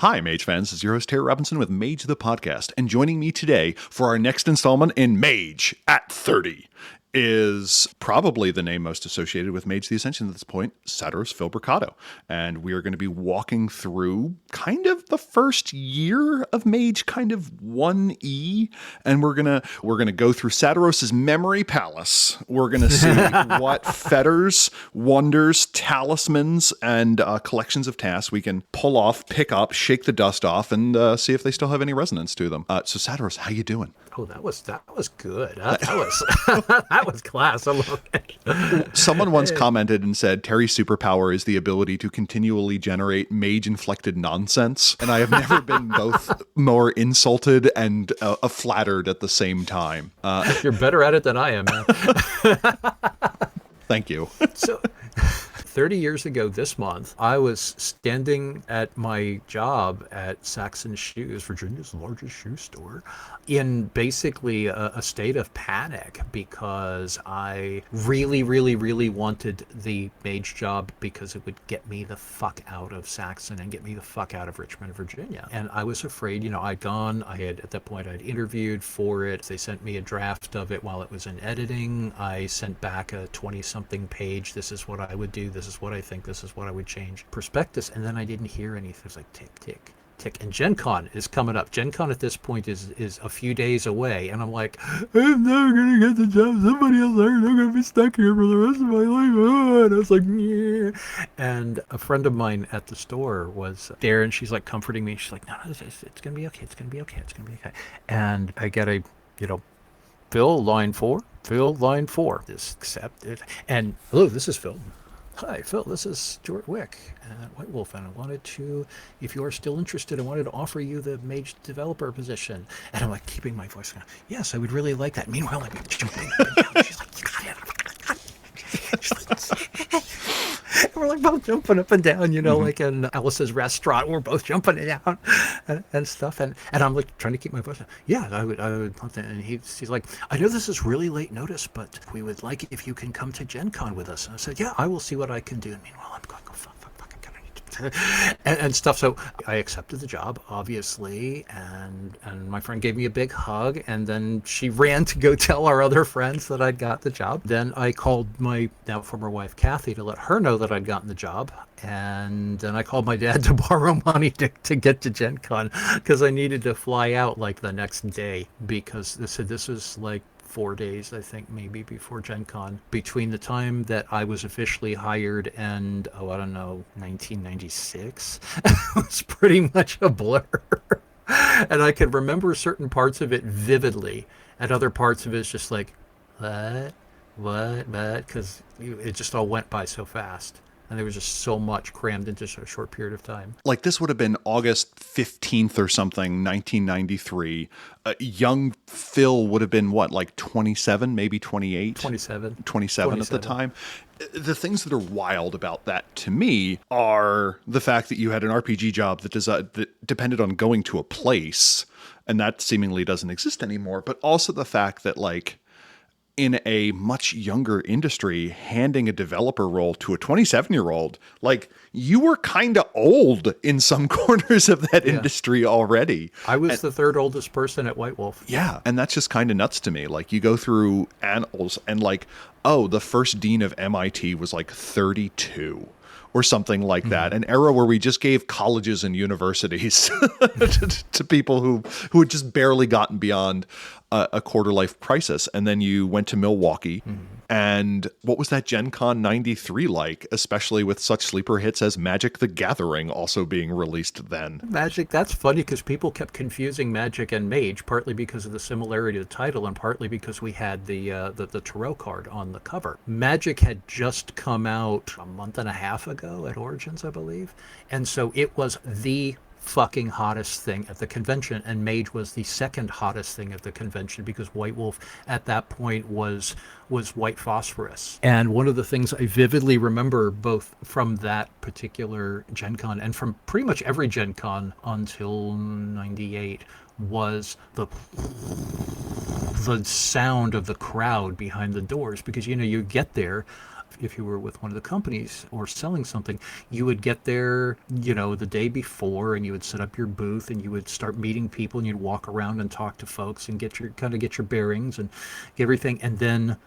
Hi, Mage fans. This is your host, Terry Robinson with Mage the Podcast. And joining me today for our next installment in Mage at 30 is probably the name most associated with Mage the Ascension at this point, Satyros Brucato. And we are going to be walking through kind of the first year of Mage, kind of 1E. And we're gonna go through Satyros' memory palace. We're going to see what fetters, wonders, talismans, and collections of tasks we can pull off, pick up, shake the dust off, and see if they still have any resonance to them. So Satyros, how you doing? Oh, that was good. That was that was class. I love it. Someone once commented and said Terry's superpower is the ability to continually generate mage-inflected nonsense, and I have never been both more insulted and flattered at the same time. You're better at it than I am, man. Thank you. So, 30 years ago this month, I was standing at my job at Saxon Shoes, Virginia's largest shoe store, in basically a state of panic because I really, really, really wanted the mage job because it would get me the fuck out of Saxon and get me the fuck out of Richmond, Virginia. And I was afraid, at that point I'd interviewed for it. They sent me a draft of it while it was in editing. I sent back a 20-something page. This is what I would do. This is what I think. This is what I would change. Prospectus. And then I didn't hear anything. It was like tick, tick, tick. And Gen Con is coming up. Gen Con at this point is a few days away. And I'm like, I'm never going to get the job. Somebody else there. I'm going to be stuck here for the rest of my life. Oh, and I was like, yeah. And a friend of mine at the store was there, and she's like comforting me. She's like, no, it's going to be okay. It's going to be okay. It's going to be okay. And I get a, Phil, line 4. Phil, line 4. This accepted. And hello, this is Phil. Hi, Phil, this is Stuart Wick at Whitewolf, and I wanted to, if you are still interested, I wanted to offer you the Mage developer position. And I'm like, keeping my voice down. Yes, I would really like that. Meanwhile, I'm jumping up and down. She's like, you got it. She's like, we're like both jumping up and down, like in Alice's restaurant. We're both jumping down and stuff. And I'm like trying to keep my voice down. Yeah, I would love that. And he's like, I know this is really late notice, but we would like it if you can come to Gen Con with us. And I said, yeah, I will see what I can do. And meanwhile, I'm going, fuck, and stuff. So I accepted the job, obviously, and my friend gave me a big hug, and then she ran to go tell our other friends that I'd got the job. Then I called my now former wife Kathy to let her know that I'd gotten the job, and then I called my dad to borrow money to get to Gen Con because I needed to fly out like the next day, because they said this was like 4 days, I think, maybe before Gen Con. Between the time that I was officially hired and, 1996, it was pretty much a blur. And I can remember certain parts of it vividly, and other parts of it is just like, what, because it just all went by so fast. And there was just so much crammed into a short period of time. Like, this would have been August 15th or something, 1993. Young Phil would have been, what, like 27, maybe 28? 27 at the time. The things that are wild about that to me are the fact that you had an RPG job that depended on going to a place, and that seemingly doesn't exist anymore, but also the fact that, like, in a much younger industry, handing a developer role to a 27-year-old, like, you were kind of old in some corners of that industry already. I was the third oldest person at Whitewolf. Yeah, and that's just kind of nuts to me. Like, you go through annals and like, oh, the first dean of MIT was like 32. Or something like that, an era where we just gave colleges and universities to people who had just barely gotten beyond a quarter life crisis. And then you went to Milwaukee. And what was that Gen Con 93 like, especially with such sleeper hits as Magic the Gathering also being released then? Magic, that's funny because people kept confusing Magic and Mage, partly because of the similarity of the title and partly because we had the tarot card on the cover. Magic had just come out a month and a half ago at Origins, I believe. And so it was the fucking hottest thing at the convention, and Mage was the second hottest thing at the convention because White Wolf at that point was white phosphorus. And one of the things I vividly remember both from that particular Gen Con and from pretty much every Gen Con until 98 was the sound of the crowd behind the doors, because you get there if you were with one of the companies or selling something, you would get there, the day before, and you would set up your booth, and you would start meeting people, and you'd walk around and talk to folks and get your bearings and get everything. And then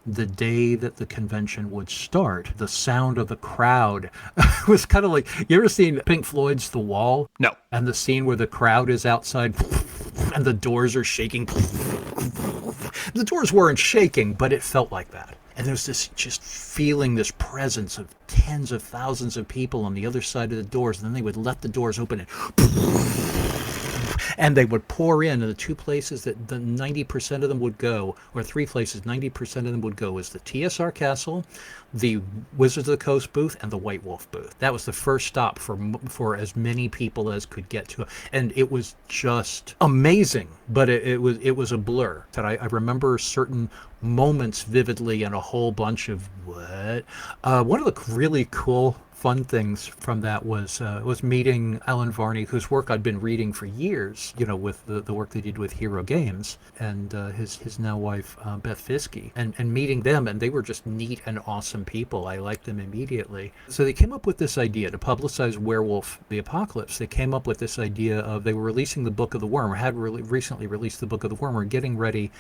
the day that the convention would start, the sound of the crowd was kind of like, you ever seen Pink Floyd's The Wall? No. And the scene where the crowd is outside and the doors are shaking. The doors weren't shaking, but it felt like that. And there's this just feeling, this presence of tens of thousands of people on the other side of the doors. And then they would let the doors open and they would pour in. And the two places that the 90% of them would go, or three places 90% of them would go, was the TSR Castle, the Wizards of the Coast booth, and the White Wolf booth. That was the first stop for as many people as could get to it. And it was just amazing, but it was a blur. That I remember certain moments vividly, and a whole bunch of what. One of the really cool fun things from that was meeting Alan Varney, whose work I'd been reading for years, with the work they did with Hero Games, and his now wife, Beth Fiske, and meeting them, and they were just neat and awesome people. I liked them immediately. So they came up with this idea to publicize Werewolf the Apocalypse. They came up with this idea of, they were releasing the Book of the Worm, or had recently released the Book of the Worm, or getting ready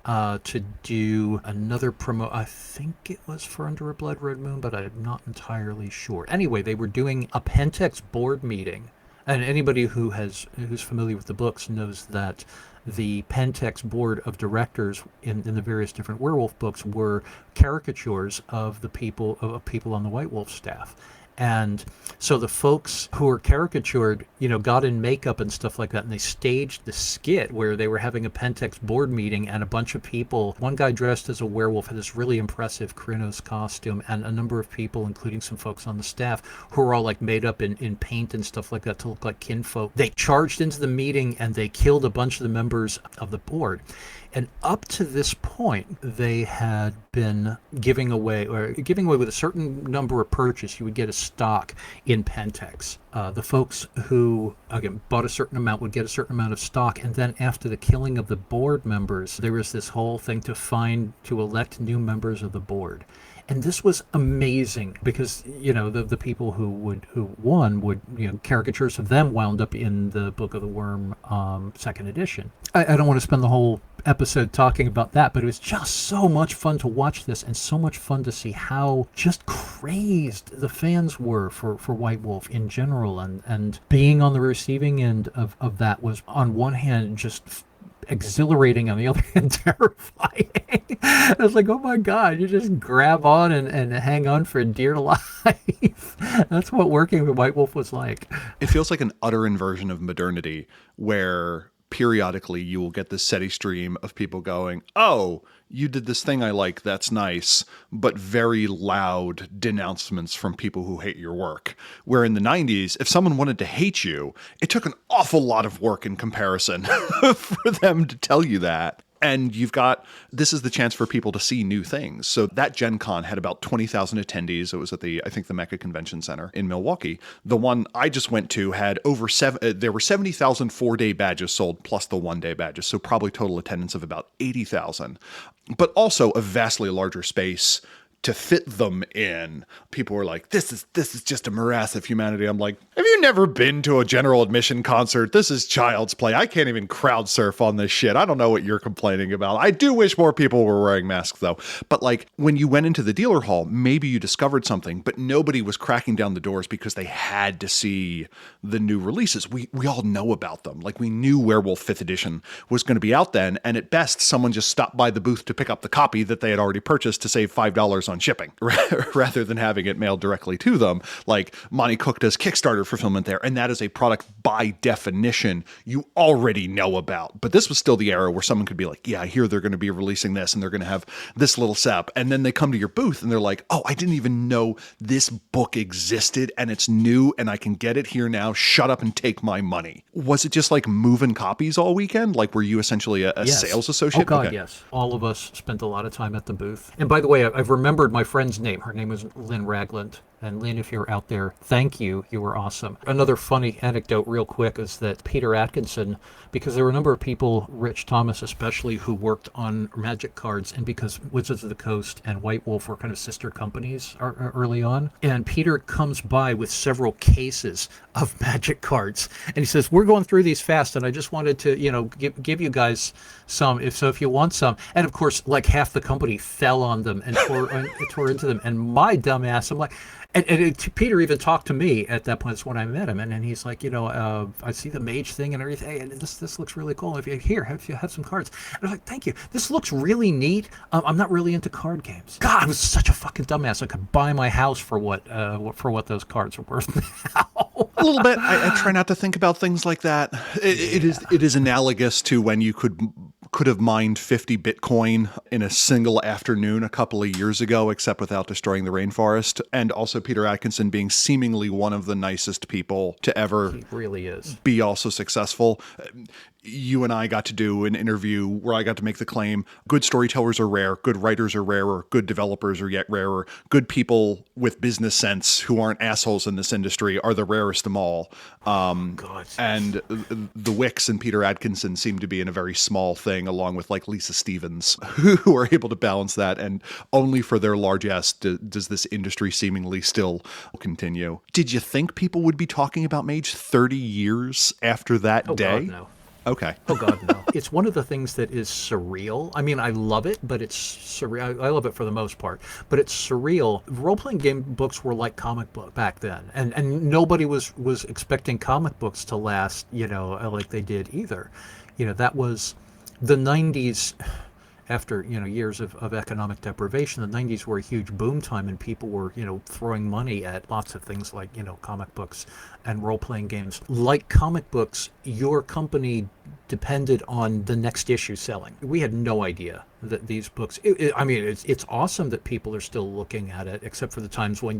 to do another promo. I think it was for Under a Blood Red Moon, but I'm not entirely sure. Anyway, they were doing a Pentex board meeting, and anybody who's familiar with the books knows that the Pentex board of directors in the various different werewolf books were caricatures of the people on the White Wolf staff. And so the folks who were caricatured, got in makeup and stuff like that, and they staged the skit where they were having a Pentex board meeting, and a bunch of people, one guy dressed as a werewolf had this really impressive Krynos costume, and a number of people, including some folks on the staff, who were all like made up in paint and stuff like that to look like kinfolk. They charged into the meeting, and they killed a bunch of the members of the board. And up to this point, they had been giving away with a certain number of purchase, you would get a stock in Pentex. The folks who, again, bought a certain amount would get a certain amount of stock. And then after the killing of the board members, there was this whole thing to elect new members of the board. And this was amazing because, the people who won would, caricatures of them wound up in the Book of the Worm second edition. I don't want to spend the whole episode talking about that, but it was just so much fun to watch this, and so much fun to see how just crazed the fans were for White Wolf in general. And being on the receiving end of that was, on one hand, just exhilarating, on the other hand, terrifying. I was like, oh my God, you just grab on and hang on for dear life. That's what working with White Wolf was like. It feels like an utter inversion of modernity, where periodically you will get this steady stream of people going, oh, you did this thing I like, that's nice, but very loud denouncements from people who hate your work. Where in the 90s, if someone wanted to hate you, it took an awful lot of work in comparison for them to tell you that. And this is the chance for people to see new things. So that Gen Con had about 20,000 attendees. It was at the Mecca Convention Center in Milwaukee. The one I just went to had there were 70,000 4-day badges sold plus the 1-day badges. So probably total attendance of about 80,000, but also a vastly larger space to fit them in. People were like, this is just a morass of humanity. I'm like, have you never been to a general admission concert? This is child's play. I can't even crowd surf on this shit. I don't know what you're complaining about. I do wish more people were wearing masks though. But like, when you went into the dealer hall, maybe you discovered something, but nobody was cracking down the doors because they had to see the new releases. We all know about them. Like, we knew Werewolf 5th edition was going to be out then, and at best someone just stopped by the booth to pick up the copy that they had already purchased to save $5 on shipping rather than having it mailed directly to them. Like, Monty Cook does Kickstarter fulfillment there, and that is a product by definition you already know about. But this was still the era where someone could be like, yeah, I hear they're going to be releasing this and they're going to have this little sep, and then they come to your booth and they're like, oh, I didn't even know this book existed and it's new and I can get it here now. Shut up and take my money. Was it just like moving copies all weekend? Like, were you essentially a Yes. sales associate? Oh God, Okay. yes. All of us spent a lot of time at the booth. And by the way, I've remembered my friend's name. Her name was Lynn Ragland. And Lynn, if you're out there, thank you. You were awesome. Another funny anecdote, real quick, is that Peter Atkinson, because there were a number of people, Rich Thomas especially, who worked on Magic cards, and because Wizards of the Coast and White Wolf were kind of sister companies early on, and Peter comes by with several cases of Magic cards, and he says, "We're going through these fast, and I just wanted to, give you guys some, if you want some." And of course, like half the company fell on them and tore into them, and my dumb ass, I'm like. And Peter even talked to me at that point. That's when I met him, and he's like, I see the Mage thing and everything, and this looks really cool. If you have some cards, and I'm like, thank you. This looks really neat. I'm not really into card games. God, I was such a fucking dumbass. I could buy my house for what those cards are worth now. A little bit. I try not to think about things like that. It is analogous to when you could have mined 50 Bitcoin in a single afternoon a couple of years ago, except without destroying the rainforest. And also Peter Atkinson being seemingly one of the nicest people to ever He really is. Be also successful. You and I got to do an interview where I got to make the claim, good storytellers are rare, good writers are rarer, good developers are yet rarer, good people with business sense who aren't assholes in this industry are the rarest of all. God. And the Wicks and Peter Atkinson seem to be in a very small thing, along with like Lisa Stevens, who are able to balance that. And only for their largesse does this industry seemingly still continue. Did you think people would be talking about Mage 30 years after that day? God, no. Okay. Oh, God, no. It's one of the things that is surreal. I mean, I love it, but it's surreal. I love it for the most part, but it's surreal. Role-playing game books were like comic book back then, and nobody was expecting comic books to last, like they did either. That was the 90s. After years of economic deprivation, the 90s were a huge boom time, and people were throwing money at lots of things like comic books and role-playing games. Like comic books, your company depended on the next issue selling. We had no idea that these books, it's awesome that people are still looking at it, except for the times when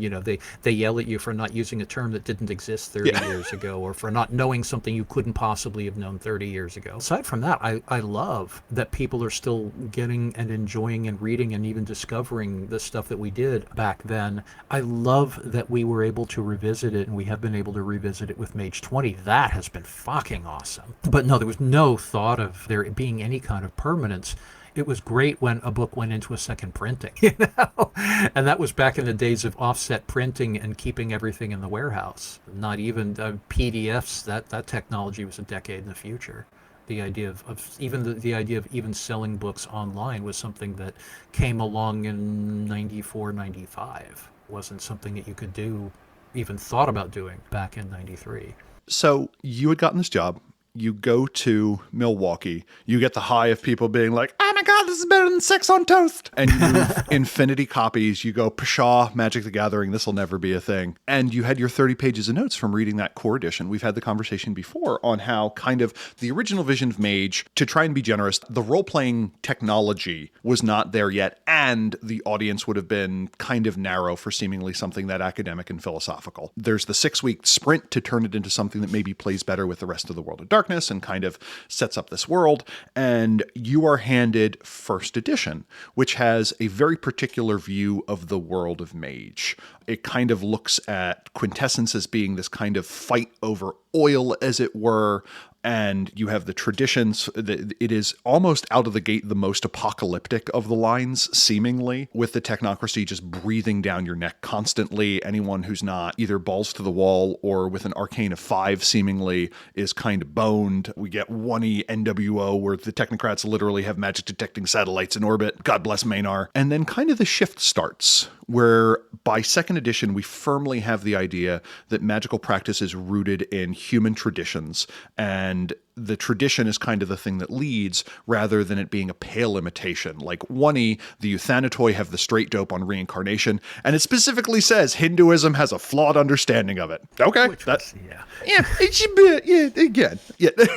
they yell at you for not using a term that didn't exist 30 years ago, or for not knowing something you couldn't possibly have known 30 years ago. Aside from that, I love that people are still getting and enjoying and reading and even discovering the stuff that we did back then. I love that we were able to revisit it, and we have been able to revisit it with Mage 20. That has been fucking awesome. But no, there was no thought of there being any kind of permanence. It was great when a book went into a second printing, and that was back in the days of offset printing and keeping everything in the warehouse. Not even PDFs. That technology was a decade in the future. The idea of even selling books online was something that came along in 94, 95. Wasn't something that you could do, even thought about doing back in 93. So you had gotten this job. You go to Milwaukee, you get the high of people being like, oh my God, this is better than sex on toast. And you move infinity copies. You go, pshaw, Magic the Gathering, this will never be a thing. And you had your 30 pages of notes from reading that core edition. We've had the conversation before on how kind of the original vision of Mage, to try and be generous, the role-playing technology was not there yet. And the audience would have been kind of narrow for seemingly something that academic and philosophical. There's the 6-week sprint to turn it into something that maybe plays better with the rest of the World of Darkness and kind of sets up this world. And you are handed first edition, which has a very particular view of the world of Mage. It kind of looks at Quintessence as being this kind of fight over oil, as it were. And you have the traditions. It is almost out of the gate the most apocalyptic of the lines, seemingly, with the technocracy just breathing down your neck constantly. Anyone who's not either balls to the wall or with an arcane of 5, seemingly, is kind of boned. We get 1E NWO, where the technocrats literally have magic detecting satellites in orbit. God bless Maynard. And then kind of the shift starts, where by second edition, we firmly have the idea that magical practice is rooted in human traditions, and the tradition is kind of the thing that leads, rather than it being a pale imitation. Like 1E, the Euthanatoi have the straight dope on reincarnation, and it specifically says Hinduism has a flawed understanding of it. Okay, it should be, again,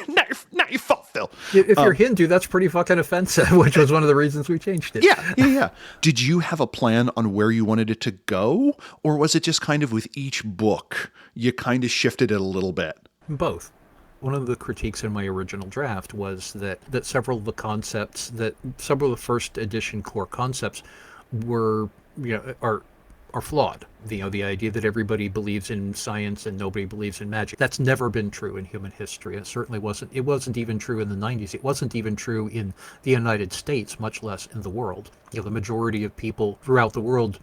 not your fault, Phil. If you're Hindu, that's pretty fucking offensive, which was one of the reasons we changed it. Yeah. Did you have a plan on where you wanted it to go, or was it just kind of with each book, you kind of shifted it a little bit? Both. One of the critiques in my original draft was that several of the concepts, several of the first edition core concepts were, are are flawed. The idea that everybody believes in science and nobody believes in magic, that's never been true in human history. It certainly wasn't. It wasn't even true in the 90s. It wasn't even true in the United States, much less in the world. The majority of people throughout the world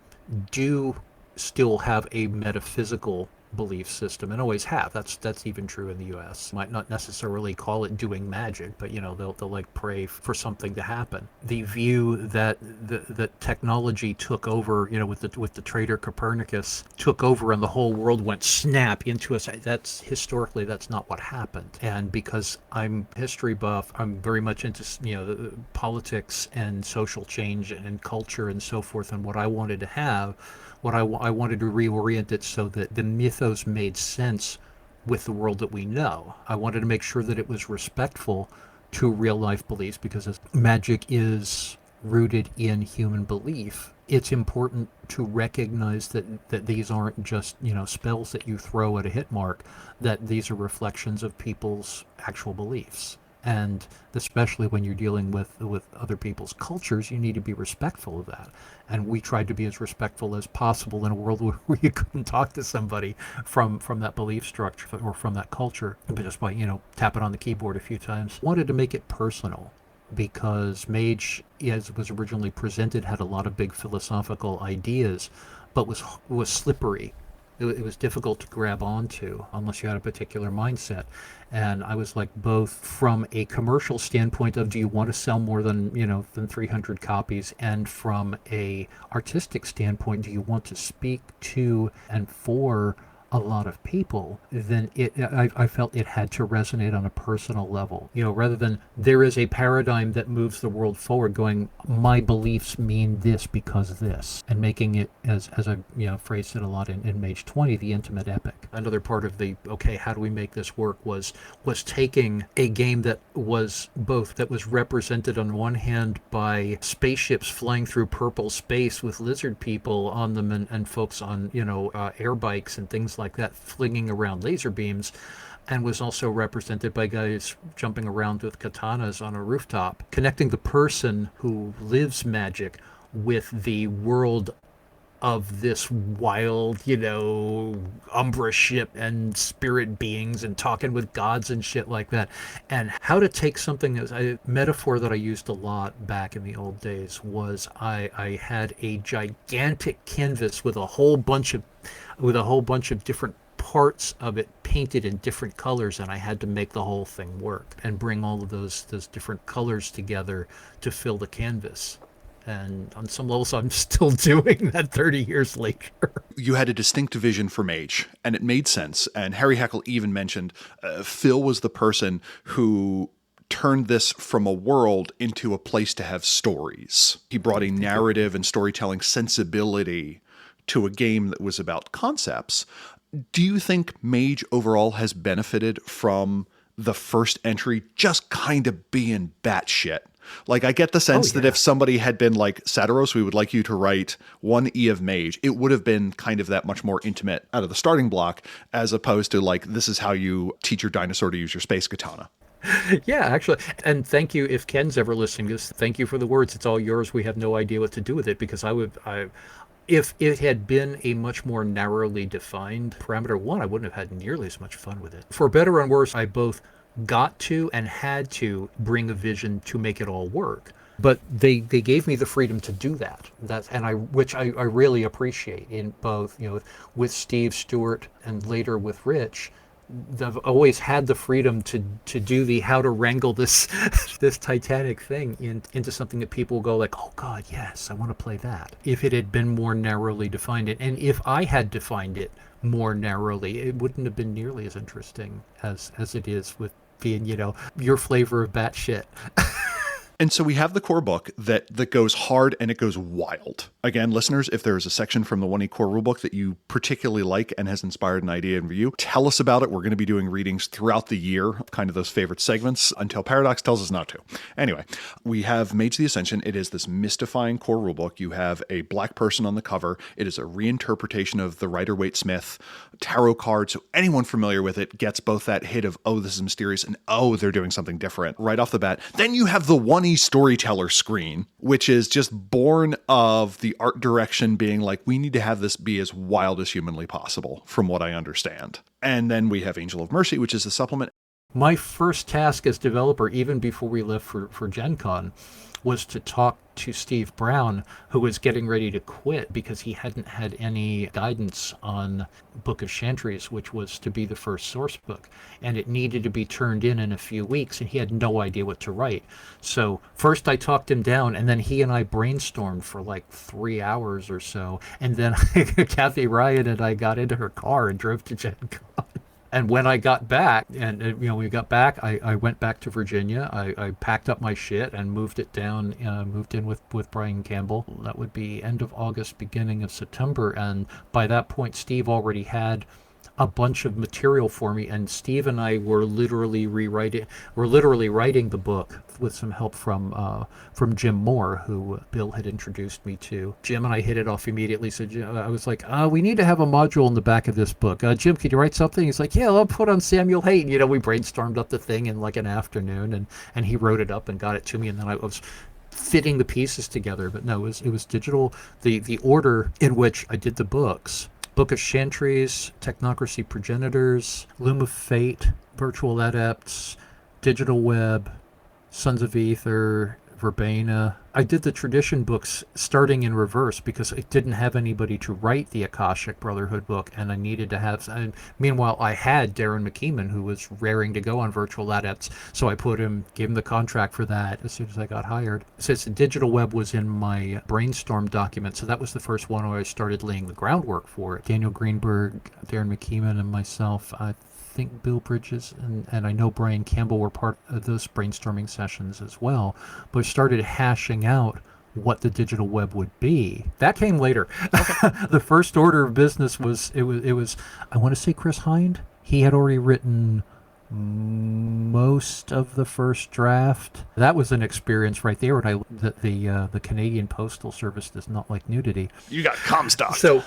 do still have a metaphysical belief system, and always have. That's even true in the U.S. Might not necessarily call it doing magic, but they'll like pray for something to happen. The view that the technology took over, with the traitor Copernicus took over and the whole world went snap into us. That's historically that's not what happened. And because I'm history buff, I'm very much into the politics and social change and culture and so forth. And what I wanted to have. I wanted to reorient it so that the mythos made sense with the world that we know. I wanted to make sure that it was respectful to real life beliefs, because as magic is rooted in human belief, it's important to recognize that these aren't just spells that you throw at a hit mark, that these are reflections of people's actual beliefs. And especially when you're dealing with other people's cultures, you need to be respectful of that. And we tried to be as respectful as possible in a world where you couldn't talk to somebody from that belief structure or from that culture, but just by tapping on the keyboard a few times. Wanted to make it personal, because Mage, as it was originally presented, had a lot of big philosophical ideas, but was slippery. It was difficult to grab onto unless you had a particular mindset. And I was like, both from a commercial standpoint of, do you want to sell more than 300 copies? And from a artistic standpoint, do you want to speak to and for a lot of people? Then I felt it had to resonate on a personal level, rather than there is a paradigm that moves the world forward going, my beliefs mean this because this, and making it, as I phrased it a lot in Mage 20, the intimate epic. Another part of the, okay, how do we make this work was taking a game that was represented on one hand by spaceships flying through purple space with lizard people on them, and folks on air bikes and things like that flinging around laser beams, and was also represented by guys jumping around with katanas on a rooftop, connecting the person who lives magic with the world of this wild, Umbra ship and spirit beings, and talking with gods and shit like that. And how to take something as a metaphor that I used a lot back in the old days was I had a gigantic canvas with a whole bunch of different parts of it painted in different colors, and I had to make the whole thing work and bring all of those different colors together to fill the canvas. And on some levels, I'm still doing that 30 years later. You had a distinct vision for Mage, and it made sense. And Harry Hackle even mentioned Phil was the person who turned this from a world into a place to have stories. He brought a narrative and storytelling sensibility to a game that was about concepts. Do you think Mage overall has benefited from the first entry just kind of being batshit? Like, I get the sense that if somebody had been like, Satyros, we would like you to write one E of Mage, it would have been kind of that much more intimate out of the starting block, as opposed to like, this is how you teach your dinosaur to use your space katana. Yeah, actually. And thank you, if Ken's ever listening to this, thank you for the words. It's all yours. We have no idea what to do with it, because if it had been a much more narrowly defined parameter one, I wouldn't have had nearly as much fun with it. For better and worse, I both got to and had to bring a vision to make it all work. But they gave me the freedom to do that. Which I really appreciate in both, with Steve Stewart and later with Rich. I've always had the freedom to do the how to wrangle this Titanic thing into something that people will go like, oh God, yes, I want to play that. If it had been more narrowly defined, and if I had defined it more narrowly, it wouldn't have been nearly as interesting as it is with being, your flavor of batshit. And so we have the core book that goes hard and it goes wild. Again, listeners, if there is a section from the 1E core rulebook that you particularly like and has inspired an idea in you, tell us about it. We're going to be doing readings throughout the year, kind of those favorite segments, until Paradox tells us not to. Anyway, we have Mage the Ascension. It is this mystifying core rulebook. You have a black person on the cover. It is a reinterpretation of the Rider-Waite-Smith tarot card. So anyone familiar with it gets both that hit of, oh, this is mysterious, and oh, they're doing something different right off the bat. Then you have the 1E funny storyteller screen, which is just born of the art direction being like, we need to have this be as wild as humanly possible, from what I understand. And then we have Angel of Mercy, which is a supplement. My first task as developer, even before we left for Gen Con, was to talk to Steve Brown, who was getting ready to quit because he hadn't had any guidance on Book of Chantries, which was to be the first source book. And it needed to be turned in a few weeks, and he had no idea what to write. So first I talked him down, and then he and I brainstormed for like 3 hours or so. And then Kathy Ryan and I got into her car and drove to Gen Con. And when I got back, we got back, I went back to Virginia. I packed up my shit and moved it down, moved in with Brian Campbell. That would be end of August, beginning of September. And by that point, Steve already had a bunch of material for me, and Steve and I were literally writing the book with some help from Jim Moore, who Bill had introduced me to. Jim and I hit it off immediately. So I was like, we need to have a module in the back of this book. Jim, could you write something? He's like, yeah, I'll put on Samuel Hayton. We brainstormed up the thing in like an afternoon, and he wrote it up and got it to me, and then I was fitting the pieces together. But no, it was digital. The order in which I did the books: Book of Chantries, Technocracy Progenitors, Luma Fate, Virtual Adepts, Digital Web, Sons of Ether, Verbena. I did the tradition books starting in reverse because I didn't have anybody to write the Akashic Brotherhood book, and I needed to have... meanwhile, I had Darren McKeeman, who was raring to go on Virtual Adepts, so I gave him the contract for that as soon as I got hired. Since the Digital Web was in my brainstorm document, so that was the first one where I started laying the groundwork for it. Daniel Greenberg, Darren McKeeman, and myself, I think Bill Bridges and I know Brian Campbell were part of those brainstorming sessions as well, but started hashing out what the digital web would be. That came later. Okay. The first order of business was I want to say Chris Hind. He had already written most of the first draft. That was an experience right there. And the Canadian Postal Service does not like nudity. You got Comstock. So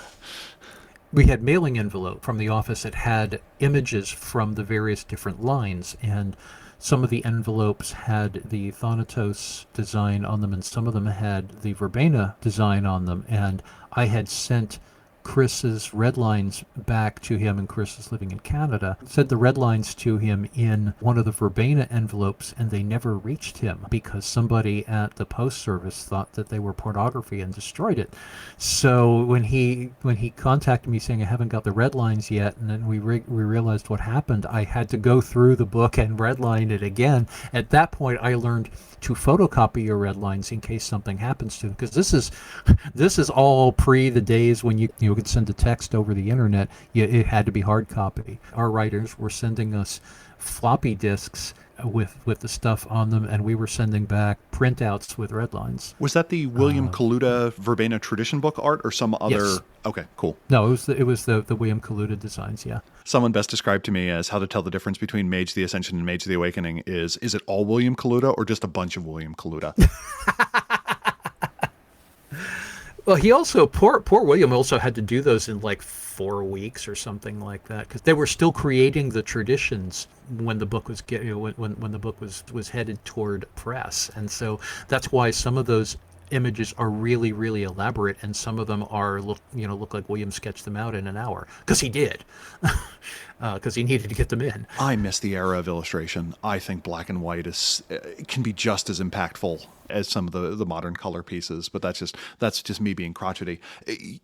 we had mailing envelope from the office that had images from the various different lines, and some of the envelopes had the Thanatos design on them, and some of them had the Verbena design on them. And I had sent Chris's red lines back to him, and Chris is living in Canada, sent the red lines to him in one of the Verbena envelopes, and they never reached him because somebody at the post service thought that they were pornography and destroyed it. So when he contacted me saying I haven't got the red lines yet, and then we realized what happened, I had to go through the book and redline it again. At that point, I learned to photocopy your red lines in case something happens to them, because this is all pre the days when you could send a text over the internet. It had to be hard copy. Our writers were sending us floppy disks with the stuff on them, and we were sending back printouts with red lines. Was that the William Kaluta Verbena tradition book art or some other? Yes. Okay, cool. No, it was the William Kaluta designs, yeah. Someone best described to me as how to tell the difference between Mage the Ascension and Mage the Awakening is it all William Kaluta or just a bunch of William Kaluta? Well, he also, poor William also had to do those in like 4 weeks or something like that, because they were still creating the traditions when the book was when the book was headed toward press. And so that's why some of those images are really, really elaborate, and some of them look like William sketched them out in an hour, because he did, because he needed to get them in. I miss the era of illustration. I think black and white can be just as impactful as some of the modern color pieces, but that's just me being crotchety.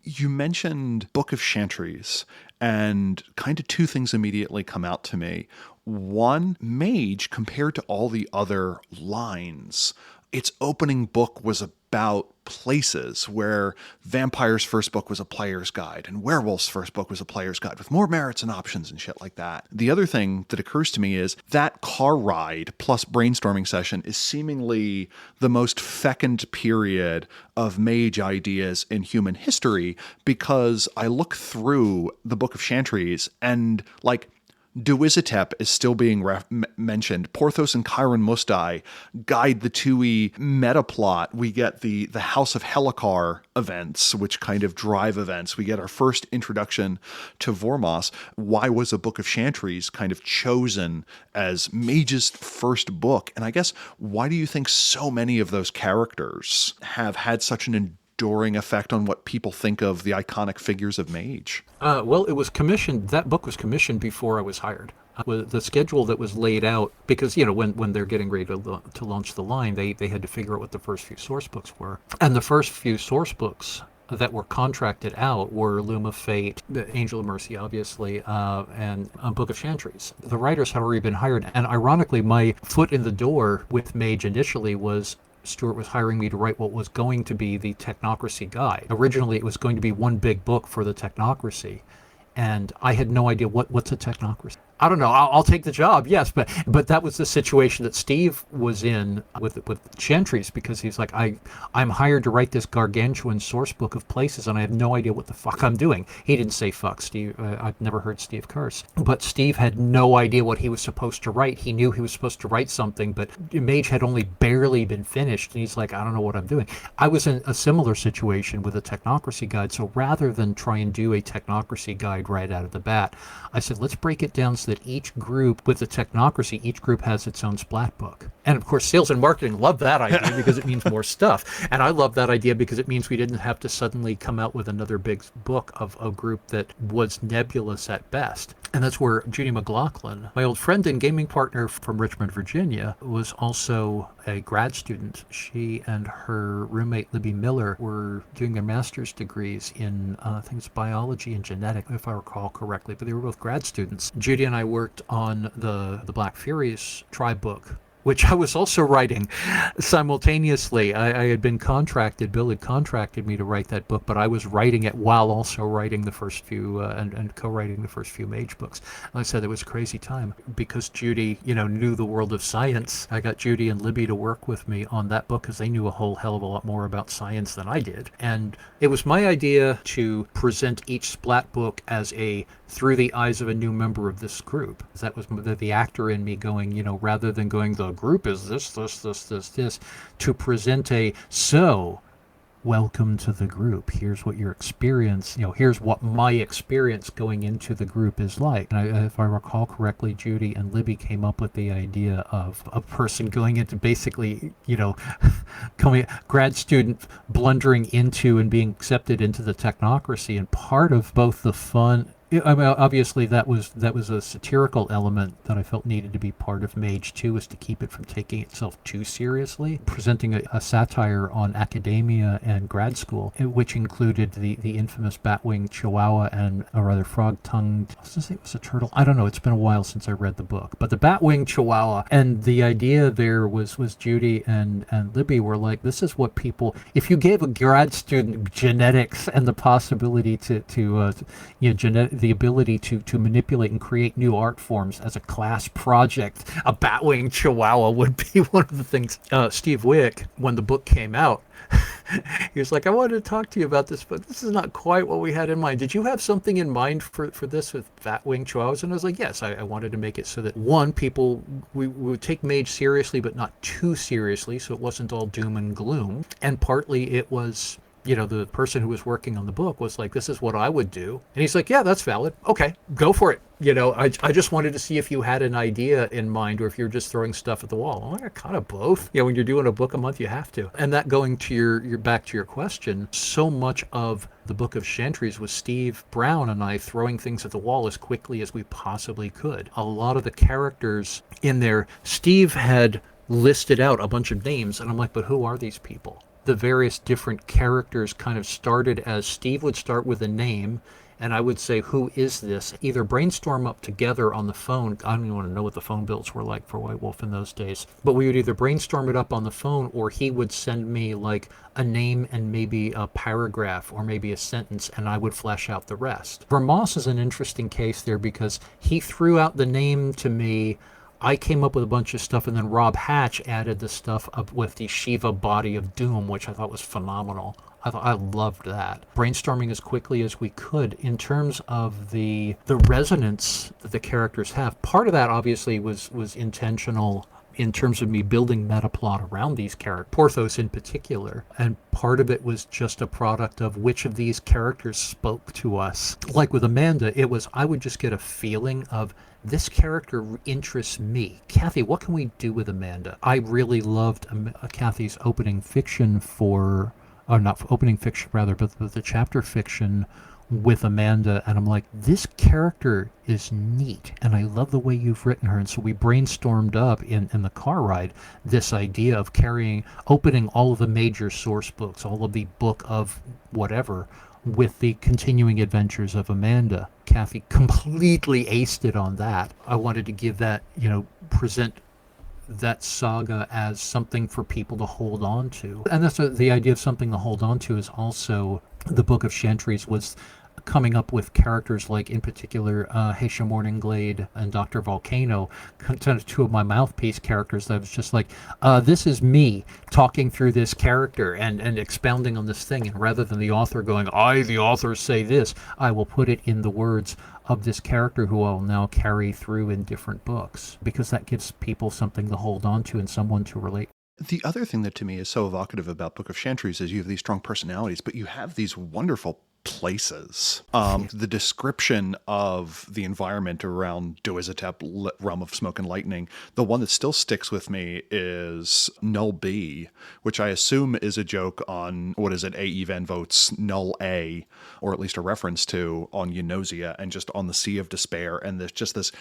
You mentioned Book of Chantries, and kind of two things immediately come out to me. One, Mage, compared to all the other lines, its opening book was about places, where Vampire's first book was a player's guide and Werewolf's first book was a player's guide with more merits and options and shit like that. The other thing that occurs to me is that car ride plus brainstorming session is seemingly the most fecund period of Mage ideas in human history, because I look through the Book of Chantries and like Duizatep is still being mentioned. Porthos and Chiron Mustai guide the 2e meta plot. We get the House of Helikar events, which kind of drive events. We get our first introduction to Vormos. Why was a Book of Chantries kind of chosen as Mage's first book? And I guess, why do you think so many of those characters have had such an enduring effect on what people think of the iconic figures of Mage? Well, it was commissioned. That book was commissioned before I was hired. With the schedule that was laid out, because when they're getting ready to launch the line, they had to figure out what the first few source books were, and the first few source books that were contracted out were Luma Fate, the Angel of Mercy, obviously, and Book of Chantries. The writers had already been hired, and ironically, my foot in the door with Mage initially was Stuart was hiring me to write what was going to be the Technocracy guide. Originally, it was going to be one big book for the Technocracy, and I had no idea what's a Technocracy. I don't know. I'll take the job, yes, but that was the situation that Steve was in with Chantries, because he's like, I'm hired to write this gargantuan source book of places, and I have no idea what the fuck I'm doing. He didn't say fuck, Steve. I've never heard Steve curse, but Steve had no idea what he was supposed to write. He knew he was supposed to write something, but Mage had only barely been finished, and he's like, I don't know what I'm doing. I was in a similar situation with a Technocracy guide, so rather than try and do a Technocracy guide right out of the bat, I said, let's break it down so that each group, with the Technocracy, each group has its own splat book. And of course, sales and marketing love that idea because it means more stuff. And I love that idea because it means we didn't have to suddenly come out with another big book of a group that was nebulous at best. And that's where Judy McLaughlin, my old friend and gaming partner from Richmond, Virginia, was also a grad student. She and her roommate, Libby Miller, were doing their master's degrees in, I think it's biology and genetics, if I recall correctly, but they were both grad students. Judy and I worked on the Black Furies tribe book, which I was also writing simultaneously. I had been contracted, Bill had contracted me to write that book, but I was writing it while also writing the first few, and co-writing the first few Mage books. Like I said, it was a crazy time because Judy, knew the world of science. I got Judy and Libby to work with me on that book because they knew a whole hell of a lot more about science than I did. And it was my idea to present each splat book as through the eyes of a new member of this group. That was the actor in me going, rather than going, the group is this, to present welcome to the group. Here's what your experience, here's what my experience going into the group is like. And if I recall correctly, Judy and Libby came up with the idea of a person going into basically, grad student blundering into and being accepted into the Technocracy. And part of both the fun, I mean, obviously that was a satirical element that I felt needed to be part of Mage too, is to keep it from taking itself too seriously, presenting a satire on academia and grad school, which included the infamous Batwing Chihuahua and a rather frog-tongued, I was going to say it was a turtle. I don't know. It's been a while since I read the book, but the Batwing Chihuahua, and the idea there was Judy and Libby were like, this is what people, if you gave a grad student genetics and the possibility the ability to manipulate and create new art forms as a class project, a Batwing Chihuahua would be one of the things. Steve Wick, when the book came out, he was like, I wanted to talk to you about this, but this is not quite what we had in mind. Did you have something in mind for this with Batwing Chihuahuas? And I was like, yes, I wanted to make it so that, one, we would take Mage seriously, but not too seriously, so it wasn't all doom and gloom. And partly it was, the person who was working on the book was like, this is what I would do. And he's like, yeah, that's valid. Okay, go for it. I just wanted to see if you had an idea in mind or if you're just throwing stuff at the wall. I'm like, kind of both. When you're doing a book a month, you have to. And that going to your back to your question, so much of the Book of Chantries was Steve Brown and I throwing things at the wall as quickly as we possibly could. A lot of the characters in there, Steve had listed out a bunch of names, and I'm like, but who are these people? The various different characters kind of started as Steve would start with a name, and I would say, who is this? Either brainstorm up together on the phone. I don't even want to know what the phone bills were like for White Wolf in those days. But we would either brainstorm it up on the phone, or he would send me like a name and maybe a paragraph or maybe a sentence, and I would flesh out the rest. Vermoss is an interesting case there because he threw out the name to me I came up with a bunch of stuff, and then Rob Hatch added the stuff up with the Shiva Body of Doom, which I thought was phenomenal. I loved that. Brainstorming as quickly as we could in terms of the resonance that the characters have. Part of that obviously was intentional in terms of me building meta plot around these characters, Porthos in particular. And part of it was just a product of which of these characters spoke to us. Like with Amanda, it was, I would just get a feeling of, this character interests me. Kathy, what can we do with Amanda? I really loved Kathy's opening fiction not opening fiction rather, but the chapter fiction with Amanda, and I'm like, this character is neat, and I love the way you've written her. And so we brainstormed up in the car ride this idea of opening all of the major source books, all of the book of whatever, with the continuing adventures of Amanda. Kathy completely aced it on that. I wanted to give that, present that saga as something for people to hold on to. And that's the idea of something to hold on to is also the Book of Chantries was coming up with characters like, in particular, Haysha Morningglade and Dr. Volcano, kind of two of my mouthpiece characters that was just like, this is me talking through this character and expounding on this thing. And rather than the author going, the author, say this, I will put it in the words of this character who I'll now carry through in different books, because that gives people something to hold on to and someone to relate. The other thing that to me is so evocative about Book of Chantries is you have these strong personalities, but you have these wonderful places. The description of the environment around Duizatep, Realm of Smoke and Lightning, the one that still sticks with me is Null B, which I assume is a joke on, A.E. Van Vogt's Null A, or at least a reference to on Eunosia and just on the Sea of Despair, and there's just this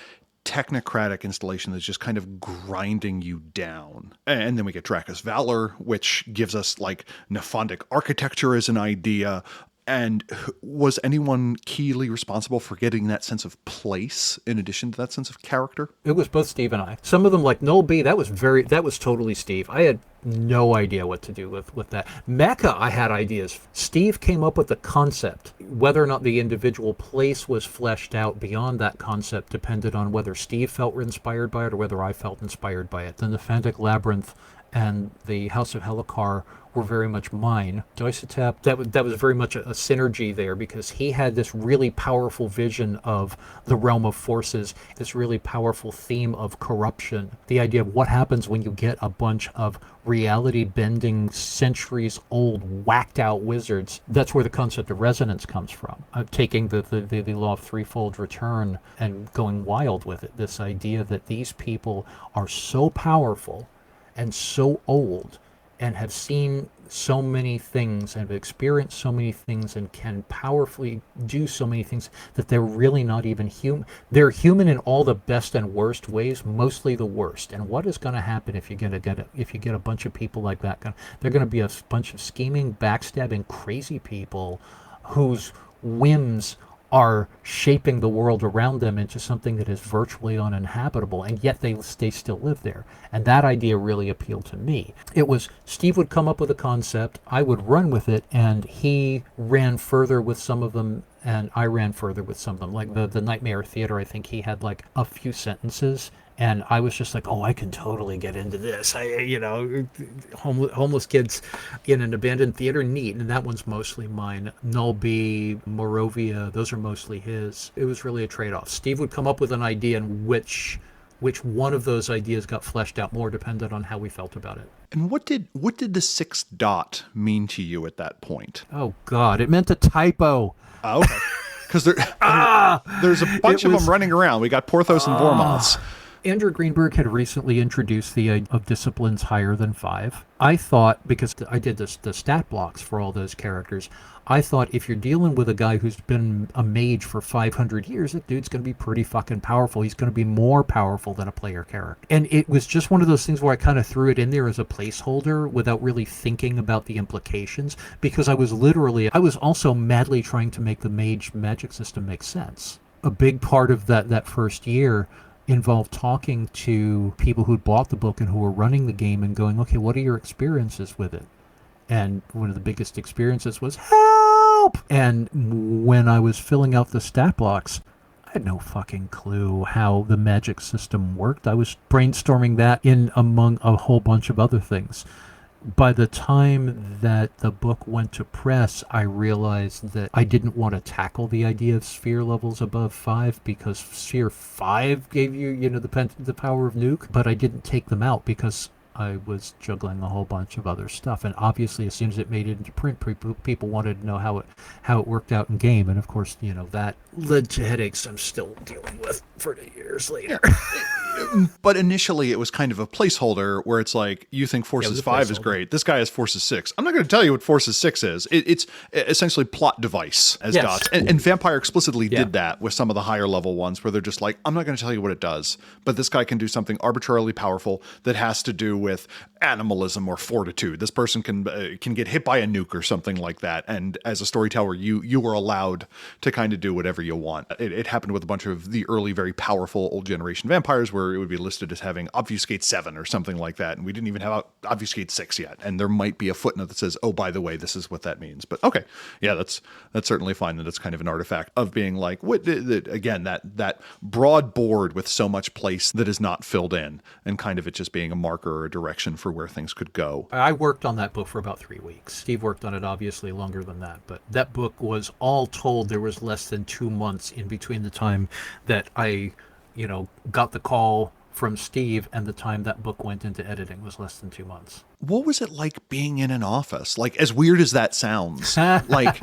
technocratic installation that's just kind of grinding you down. And then we get Dracus Valor, which gives us like Nephandic architecture as an idea. And was anyone keenly responsible for getting that sense of place in addition to that sense of character? It was both Steve and I. Some of them, like Null B, that was totally Steve. I had no idea what to do with that. Mecha, I had ideas. Steve came up with the concept. Whether or not the individual place was fleshed out beyond that concept depended on whether Steve felt inspired by it or whether I felt inspired by it. The Nephandic Labyrinth and the House of Helikar were very much mine. Duizatep, that was very much a synergy there, because he had this really powerful vision of the realm of forces, this really powerful theme of corruption, the idea of what happens when you get a bunch of reality-bending, centuries-old, whacked-out wizards. That's where the concept of resonance comes from. Taking the law of threefold return and going wild with it. This idea that these people are so powerful and so old and have seen so many things and have experienced so many things and can powerfully do so many things that they're really not even human. They're human in all the best and worst ways, mostly the worst. And what is going to happen if you get a bunch of people like that? They're going to be a bunch of scheming, backstabbing, crazy people whose whims are shaping the world around them into something that is virtually uninhabitable, and yet they still live there. And that idea really appealed to me. It was, Steve would come up with a concept, I would run with it, and he ran further with some of them, and I ran further with some of them. Like the Nightmare Theater, I think he had like a few sentences, and I was just like, I can totally get into this. Homeless kids in an abandoned theater, neat. And that one's mostly mine. Null B, Morovia, those are mostly his. It was really a trade-off. Steve would come up with an idea, and which one of those ideas got fleshed out more depended on how we felt about it. And what did the 6 dot mean to you at that point? Oh, God, it meant a typo. Oh, okay. Because there's a bunch of them running around. We got Porthos and Vormoths. Andrew Greenberg had recently introduced the idea of disciplines higher than 5. I thought, because I did the stat blocks for all those characters, I thought if you're dealing with a guy who's been a mage for 500 years, that dude's going to be pretty fucking powerful. He's going to be more powerful than a player character. And it was just one of those things where I kind of threw it in there as a placeholder without really thinking about the implications, because I was also madly trying to make the mage magic system make sense. A big part of that first year involved talking to people who'd bought the book and who were running the game and going, okay, what are your experiences with it? And one of the biggest experiences was help. And when I was filling out the stat blocks, I had no fucking clue how the magic system worked. I was brainstorming that in among a whole bunch of other things. By the time that the book went to press, I realized that I didn't want to tackle the idea of sphere levels above 5 because sphere 5 gave you, the power of nuke, but I didn't take them out because I was juggling a whole bunch of other stuff. And obviously, as soon as it made it into print, people wanted to know how it worked out in game. And of course, that led to headaches I'm still dealing with 40 years later. But initially, it was kind of a placeholder where it's like, you think Forces 5 is great. This guy has Forces 6. I'm not going to tell you what Forces 6 is. It's essentially plot device as dots. And Vampire explicitly did that with some of the higher level ones where they're just like, I'm not going to tell you what it does, but this guy can do something arbitrarily powerful that has to do with animalism or fortitude. This person can get hit by a nuke or something like that. And as a storyteller, you were allowed to kind of do whatever you want. It happened with a bunch of the early, very powerful old generation vampires where it would be listed as having Obfuscate 7 or something like that. And we didn't even have Obfuscate 6 yet. And there might be a footnote that says, oh, by the way, this is what that means. But okay. Yeah, that's certainly fine. That it's kind of an artifact of being like, again, that broad board with so much place that is not filled in and kind of it just being a marker or a direction for where things could go. I worked on that book for about 3 weeks. Steve worked on it obviously longer than that. But that book was all told, there was less than 2 months in between the time that I, got the call from Steve and the time that book went into editing was less than 2 months. What was it like being in an office? Like, as weird as that sounds, like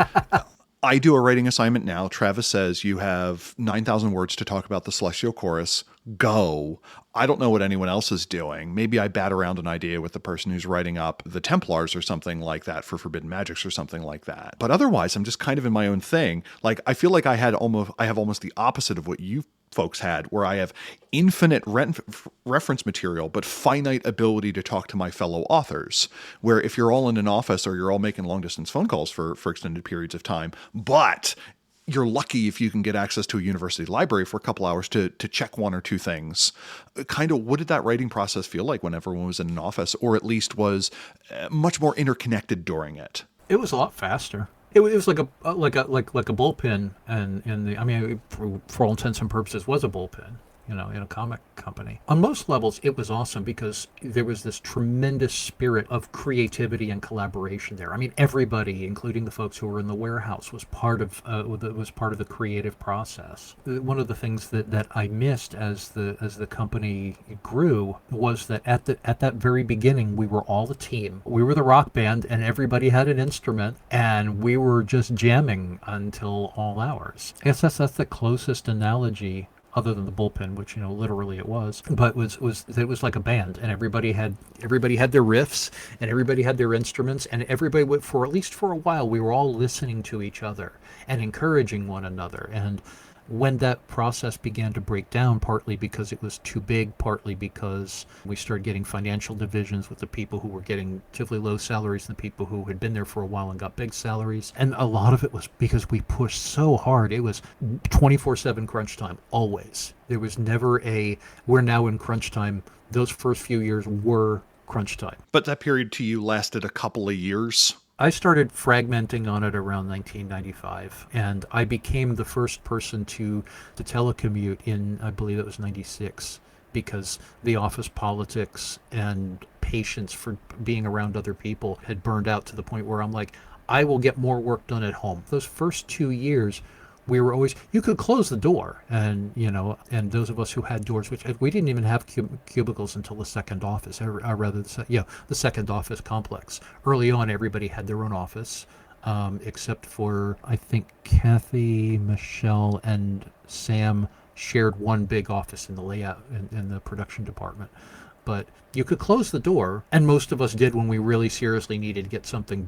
I do a writing assignment now. Travis says you have 9,000 words to talk about the Celestial Chorus. Go. I don't know what anyone else is doing. Maybe I bat around an idea with the person who's writing up the Templars or something like that for Forbidden Magics or something like that. But otherwise, I'm just kind of in my own thing. Like, I feel like I have almost the opposite of what you folks had, where I have infinite reference material, but finite ability to talk to my fellow authors, where if you're all in an office or you're all making long distance phone calls for extended periods of time, but you're lucky if you can get access to a university library for a couple hours to check one or two things. Kind of, what did that writing process feel like when everyone was in an office, or at least was much more interconnected during it? It was a lot faster. It was like a bullpen, and for all intents and purposes, was a bullpen. In a comic company. On most levels, it was awesome because there was this tremendous spirit of creativity and collaboration there. I mean, everybody, including the folks who were in the warehouse, was part of the creative process. One of the things that I missed as the company grew was that at that very beginning, we were all a team. We were the rock band, and everybody had an instrument, and we were just jamming until all hours. I guess that's the closest analogy, other than the bullpen, which literally it was, but it was like a band, and everybody had their riffs, and everybody had their instruments, and everybody would, for at least for a while, we were all listening to each other and encouraging one another. And when that process began to break down, partly because it was too big, partly because we started getting financial divisions with the people who were getting relatively low salaries and the people who had been there for a while and got big salaries. And a lot of it was because we pushed so hard. It was 24/7 crunch time, always. There was never we're now in crunch time. Those first few years were crunch time. But that period to you lasted a couple of years? I started fragmenting on it around 1995, and I became the first person to telecommute in, I believe it was 96, because the office politics and patience for being around other people had burned out to the point where I'm like, I will get more work done at home. Those first 2 years, we were always, you could close the door, and and those of us who had doors, which we didn't even have cubicles until the second office, or rather the second office complex. Early on, everybody had their own office, except for, I think, Kathy, Michelle, and Sam shared one big office in the layout in the production department. But you could close the door, and most of us did when we really seriously needed to get something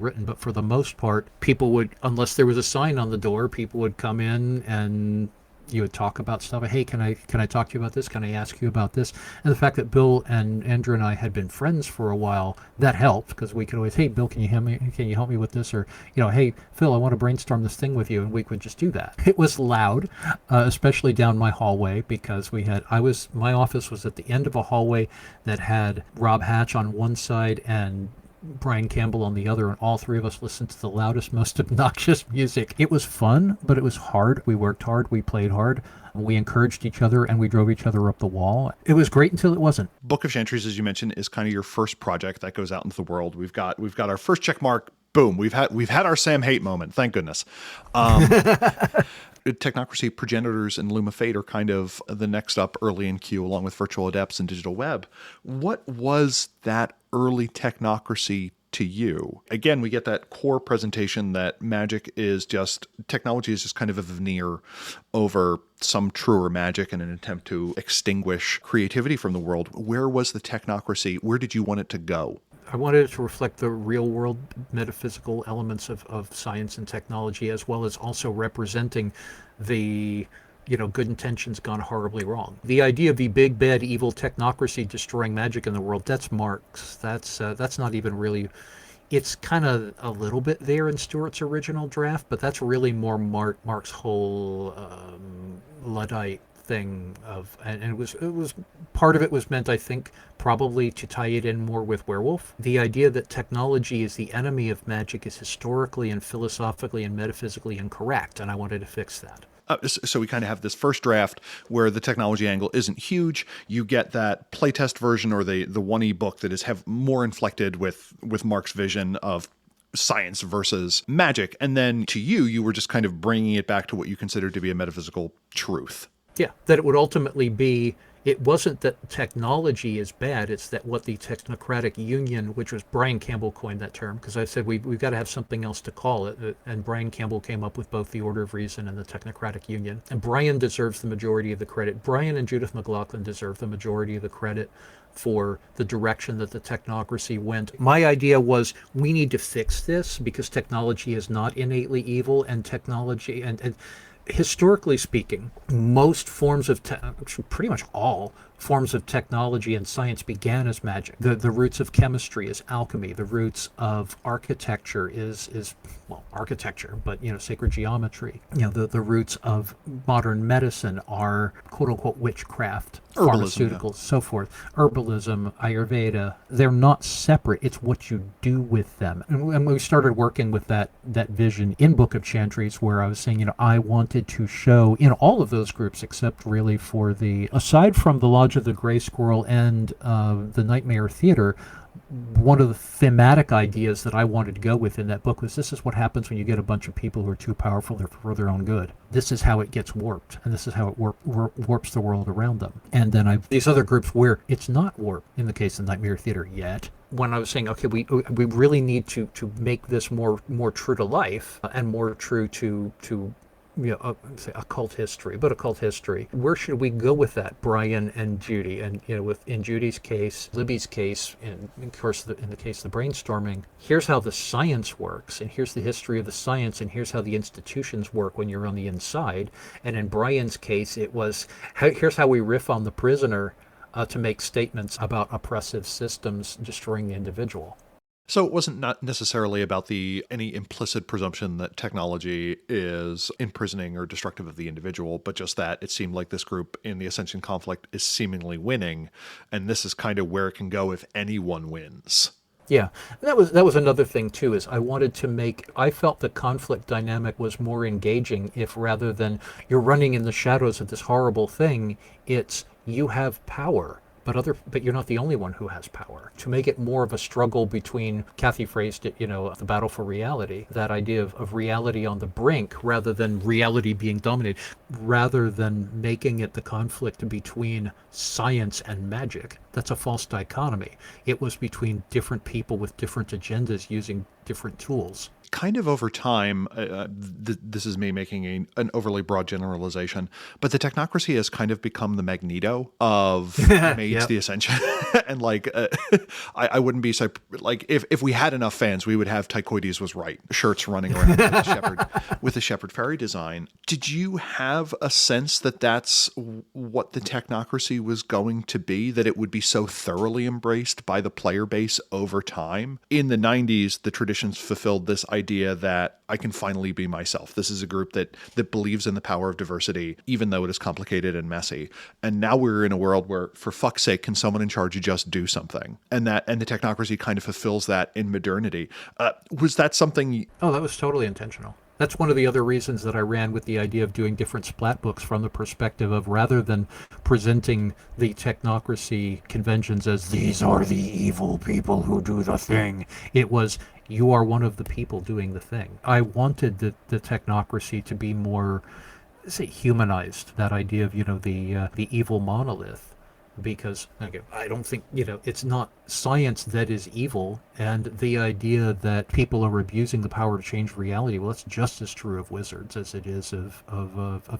written. But for the most part, people would, unless there was a sign on the door, people would come in and you would talk about stuff. Hey, can I talk to you about this? Can I ask you about this? And the fact that Bill and Andrew and I had been friends for a while, that helped, because we could always, hey, Bill, can you help me with this? Or, hey, Phil, I want to brainstorm this thing with you, and we could just do that. It was loud, especially down my hallway, because my office was at the end of a hallway that had Rob Hatch on one side and Brian Campbell on the other, and all three of us listened to the loudest, most obnoxious music. It was fun, but it was hard. We worked hard, we played hard, we encouraged each other, and we drove each other up the wall. It was great until it wasn't. Book of Chantries, as you mentioned, is kind of your first project that goes out into the world. We've got our first check mark. Boom. We've had our Sam Hate moment. Thank goodness. Technocracy, Progenitors, and Luma Fate are kind of the next up early in queue, along with Virtual Adepts and Digital Web. What was that early Technocracy to you? Again, we get that core presentation that technology is just kind of a veneer over some truer magic in an attempt to extinguish creativity from the world. Where was the Technocracy? Where did you want it to go? I wanted it to reflect the real world metaphysical elements of science and technology, as well as also representing the good intentions gone horribly wrong. The idea of the big bad evil technocracy destroying magic in the world, that's Marx. That's not even really, it's kind of a little bit there in Stewart's original draft, but that's really more Mark's whole Luddite thing and it was part of it was meant, I think, probably to tie it in more with Werewolf. The idea that technology is the enemy of magic is historically and philosophically and metaphysically incorrect, and I wanted to fix that. So we kind of have this first draft where the technology angle isn't huge. You get that playtest version, or the 1E book that is more inflected with Mark's vision of science versus magic. And then to you were just kind of bringing it back to what you considered to be a metaphysical truth. Yeah, that it would ultimately be, it wasn't that technology is bad, it's that what the Technocratic Union, which was Brian Campbell coined that term, because I said we've got to have something else to call it, and Brian Campbell came up with both the Order of Reason and the Technocratic Union. And Brian deserves the majority of the credit. Brian and Judith McLaughlin deserve the majority of the credit for the direction that the technocracy went. My idea was, we need to fix this because technology is not innately evil, and technology and historically speaking, most forms of pretty much all forms of technology and science began as magic. The roots of chemistry is alchemy. The roots of architecture is architecture, but sacred geometry. The roots of modern medicine are quote unquote witchcraft, Herbalism, pharmaceuticals, so forth. Herbalism, Ayurveda, they're not separate. It's what you do with them. And we started working with that vision in Book of Chantries, where I was saying, I wanted to show in all of those groups, except really for aside from the Lodge of the Gray Squirrel and the Nightmare Theater, one of the thematic ideas that I wanted to go with in that book was, this is what happens when you get a bunch of people who are too powerful for their own good. This is how it gets warped, and this is how it warps the world around them. And then these other groups where it's not warped, in the case of Nightmare Theater yet, when I was saying, okay, we really need to make this more true to life and more true to say occult history, but occult history. Where should we go with that, Brian and Judy? And in Judy's case, Libby's case, and of course in the case of the brainstorming, here's how the science works, and here's the history of the science, and here's how the institutions work when you're on the inside. And in Brian's case, it was, here's how we riff on the prisoner to make statements about oppressive systems destroying the individual. So it wasn't not necessarily about any implicit presumption that technology is imprisoning or destructive of the individual, but just that it seemed like this group in the Ascension conflict is seemingly winning, and this is kind of where it can go if anyone wins. Yeah, that was another thing too, is I felt the conflict dynamic was more engaging if, rather than you're running in the shadows of this horrible thing, it's you have power. But you're not the only one who has power. To make it more of a struggle between, Kathy phrased it, the battle for reality, that idea of reality on the brink, rather than reality being dominated, rather than making it the conflict between science and magic. That's a false dichotomy. It was between different people with different agendas using different tools. Kind of over time, this is me making an overly broad generalization, but the Technocracy has kind of become the Magneto of Mage Yep. the Ascension. And I wouldn't be so, if we had enough fans, we would have Tychoides was right shirts running around with the Shepherd Fairy design. Did you have a sense that that's what the Technocracy was going to be, that it would be so thoroughly embraced by the player base over time? In the 90s, the tradition editions fulfilled this idea that I can finally be myself. This is a group that believes in the power of diversity, even though it is complicated and messy. And now we're in a world where, for fuck's sake, can someone in charge just do something? And the Technocracy kind of fulfills that in modernity. Was that something? Oh, that was totally intentional. That's one of the other reasons that I ran with the idea of doing different splat books from the perspective of, rather than presenting the Technocracy conventions as these are the evil people who do the thing, it was, you are one of the people doing the thing. I wanted the Technocracy to be more, say, humanized. That idea of, the evil monolith. Because, again, I don't think, it's not science that is evil, and the idea that people are abusing the power to change reality, well, that's just as true of wizards as it is of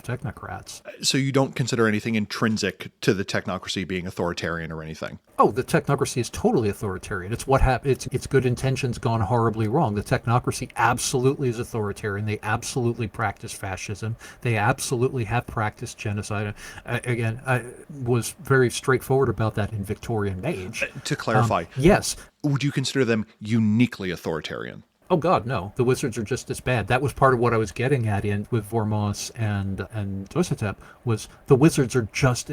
technocrats. So you don't consider anything intrinsic to the Technocracy being authoritarian or anything? Oh, the Technocracy is totally authoritarian. It's what happened. It's good intentions gone horribly wrong. The Technocracy absolutely is authoritarian. They absolutely practice fascism. They absolutely have practiced genocide. Again, I was very straightforward about that in Victorian Mage. To clarify, yes. Would you consider them uniquely authoritarian? Oh God, no. The wizards are just as bad. That was part of what I was getting at with Vormos and Dosatep, was the wizards are just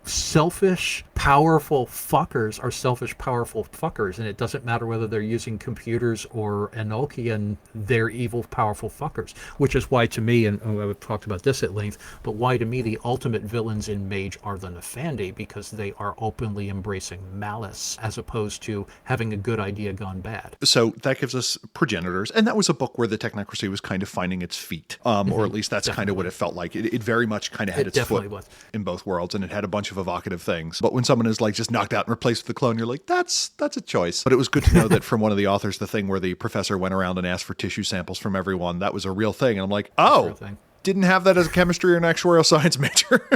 selfish, powerful fuckers are selfish, powerful fuckers, and it doesn't matter whether they're using computers or Enochian, they're evil, powerful fuckers. Which is why, to me, and I've talked about this at length, but why to me the ultimate villains in Mage are the Nefandi, because they are openly embracing malice as opposed to having a good idea gone bad. So that gives us Progenitors, and that was a book where the Technocracy was kind of finding its feet, or at least that's kind of what it felt like. It very much kind of had its foot in both worlds, and it had a bunch of evocative things. But when someone is like just knocked out and replaced with a clone, you're like, that's a choice. But it was good to know that from one of the authors, the thing where the professor went around and asked for tissue samples from everyone, that was a real thing. And I'm like, oh, didn't have that as a chemistry or an actuarial science major.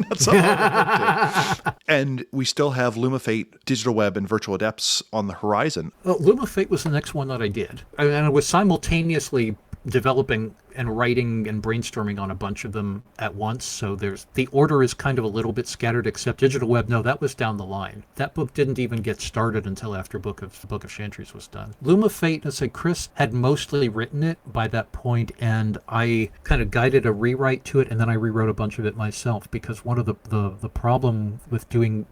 That's all I did. And we still have Luma Fate, Digital Web, and Virtual Adepts on the horizon. Well, Luma Fate was the next one that I did. And I was simultaneously developing and writing and brainstorming on a bunch of them at once. So the order is kind of a little bit scattered, except Digital Web, no, that was down the line. That book didn't even get started until after Book of Chantries was done. Luma Fate, let's say Chris had mostly written it by that point, and I kind of guided a rewrite to it, and then I rewrote a bunch of it myself, because one of the problem with doing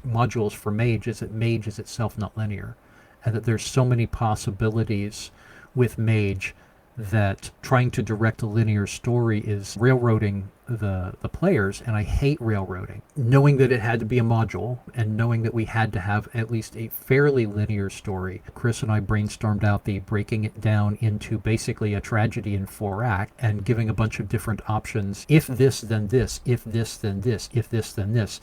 modules for Mage is that Mage is itself not linear, and that there's so many possibilities with Mage that trying to direct a linear story is railroading the players, and I hate railroading. Knowing that it had to be a module, and knowing that we had to have at least a fairly linear story, Chris and I brainstormed out the breaking it down into basically a tragedy in 4 acts, and giving a bunch of different options. If this, then this. If this, then this. If this, then this.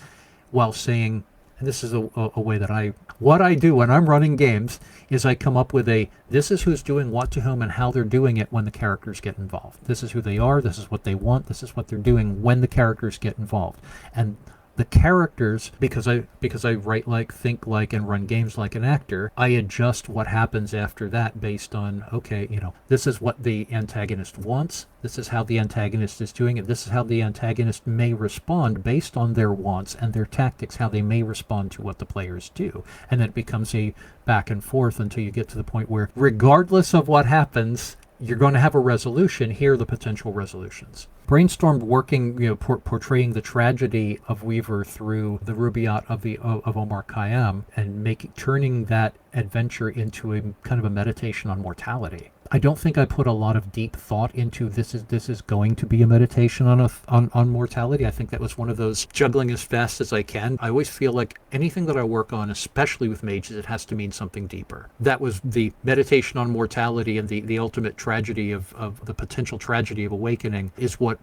While saying, and this is a way that what I do when I'm running games is I come up with this is who's doing what to whom and how they're doing it when the characters get involved. This is who they are, this is what they want, this is what they're doing when the characters get involved. And the characters, because I write like, think like, and run games like an actor, I adjust what happens after that based on, okay, this is what the antagonist wants, this is how the antagonist is doing it, this is how the antagonist may respond based on their wants and their tactics, how they may respond to what the players do. And then it becomes a back and forth until you get to the point where, regardless of what happens, you're going to have a resolution. Here are the potential resolutions. Brainstormed working, portraying the tragedy of Weaver through the Rubaiyat of Omar Khayyam, and turning that adventure into a kind of a meditation on mortality. I don't think I put a lot of deep thought into this is going to be a meditation on mortality. I think that was one of those juggling as fast as I can. I always feel like anything that I work on, especially with mages, it has to mean something deeper. That was the meditation on mortality, and the ultimate tragedy of the potential tragedy of awakening is what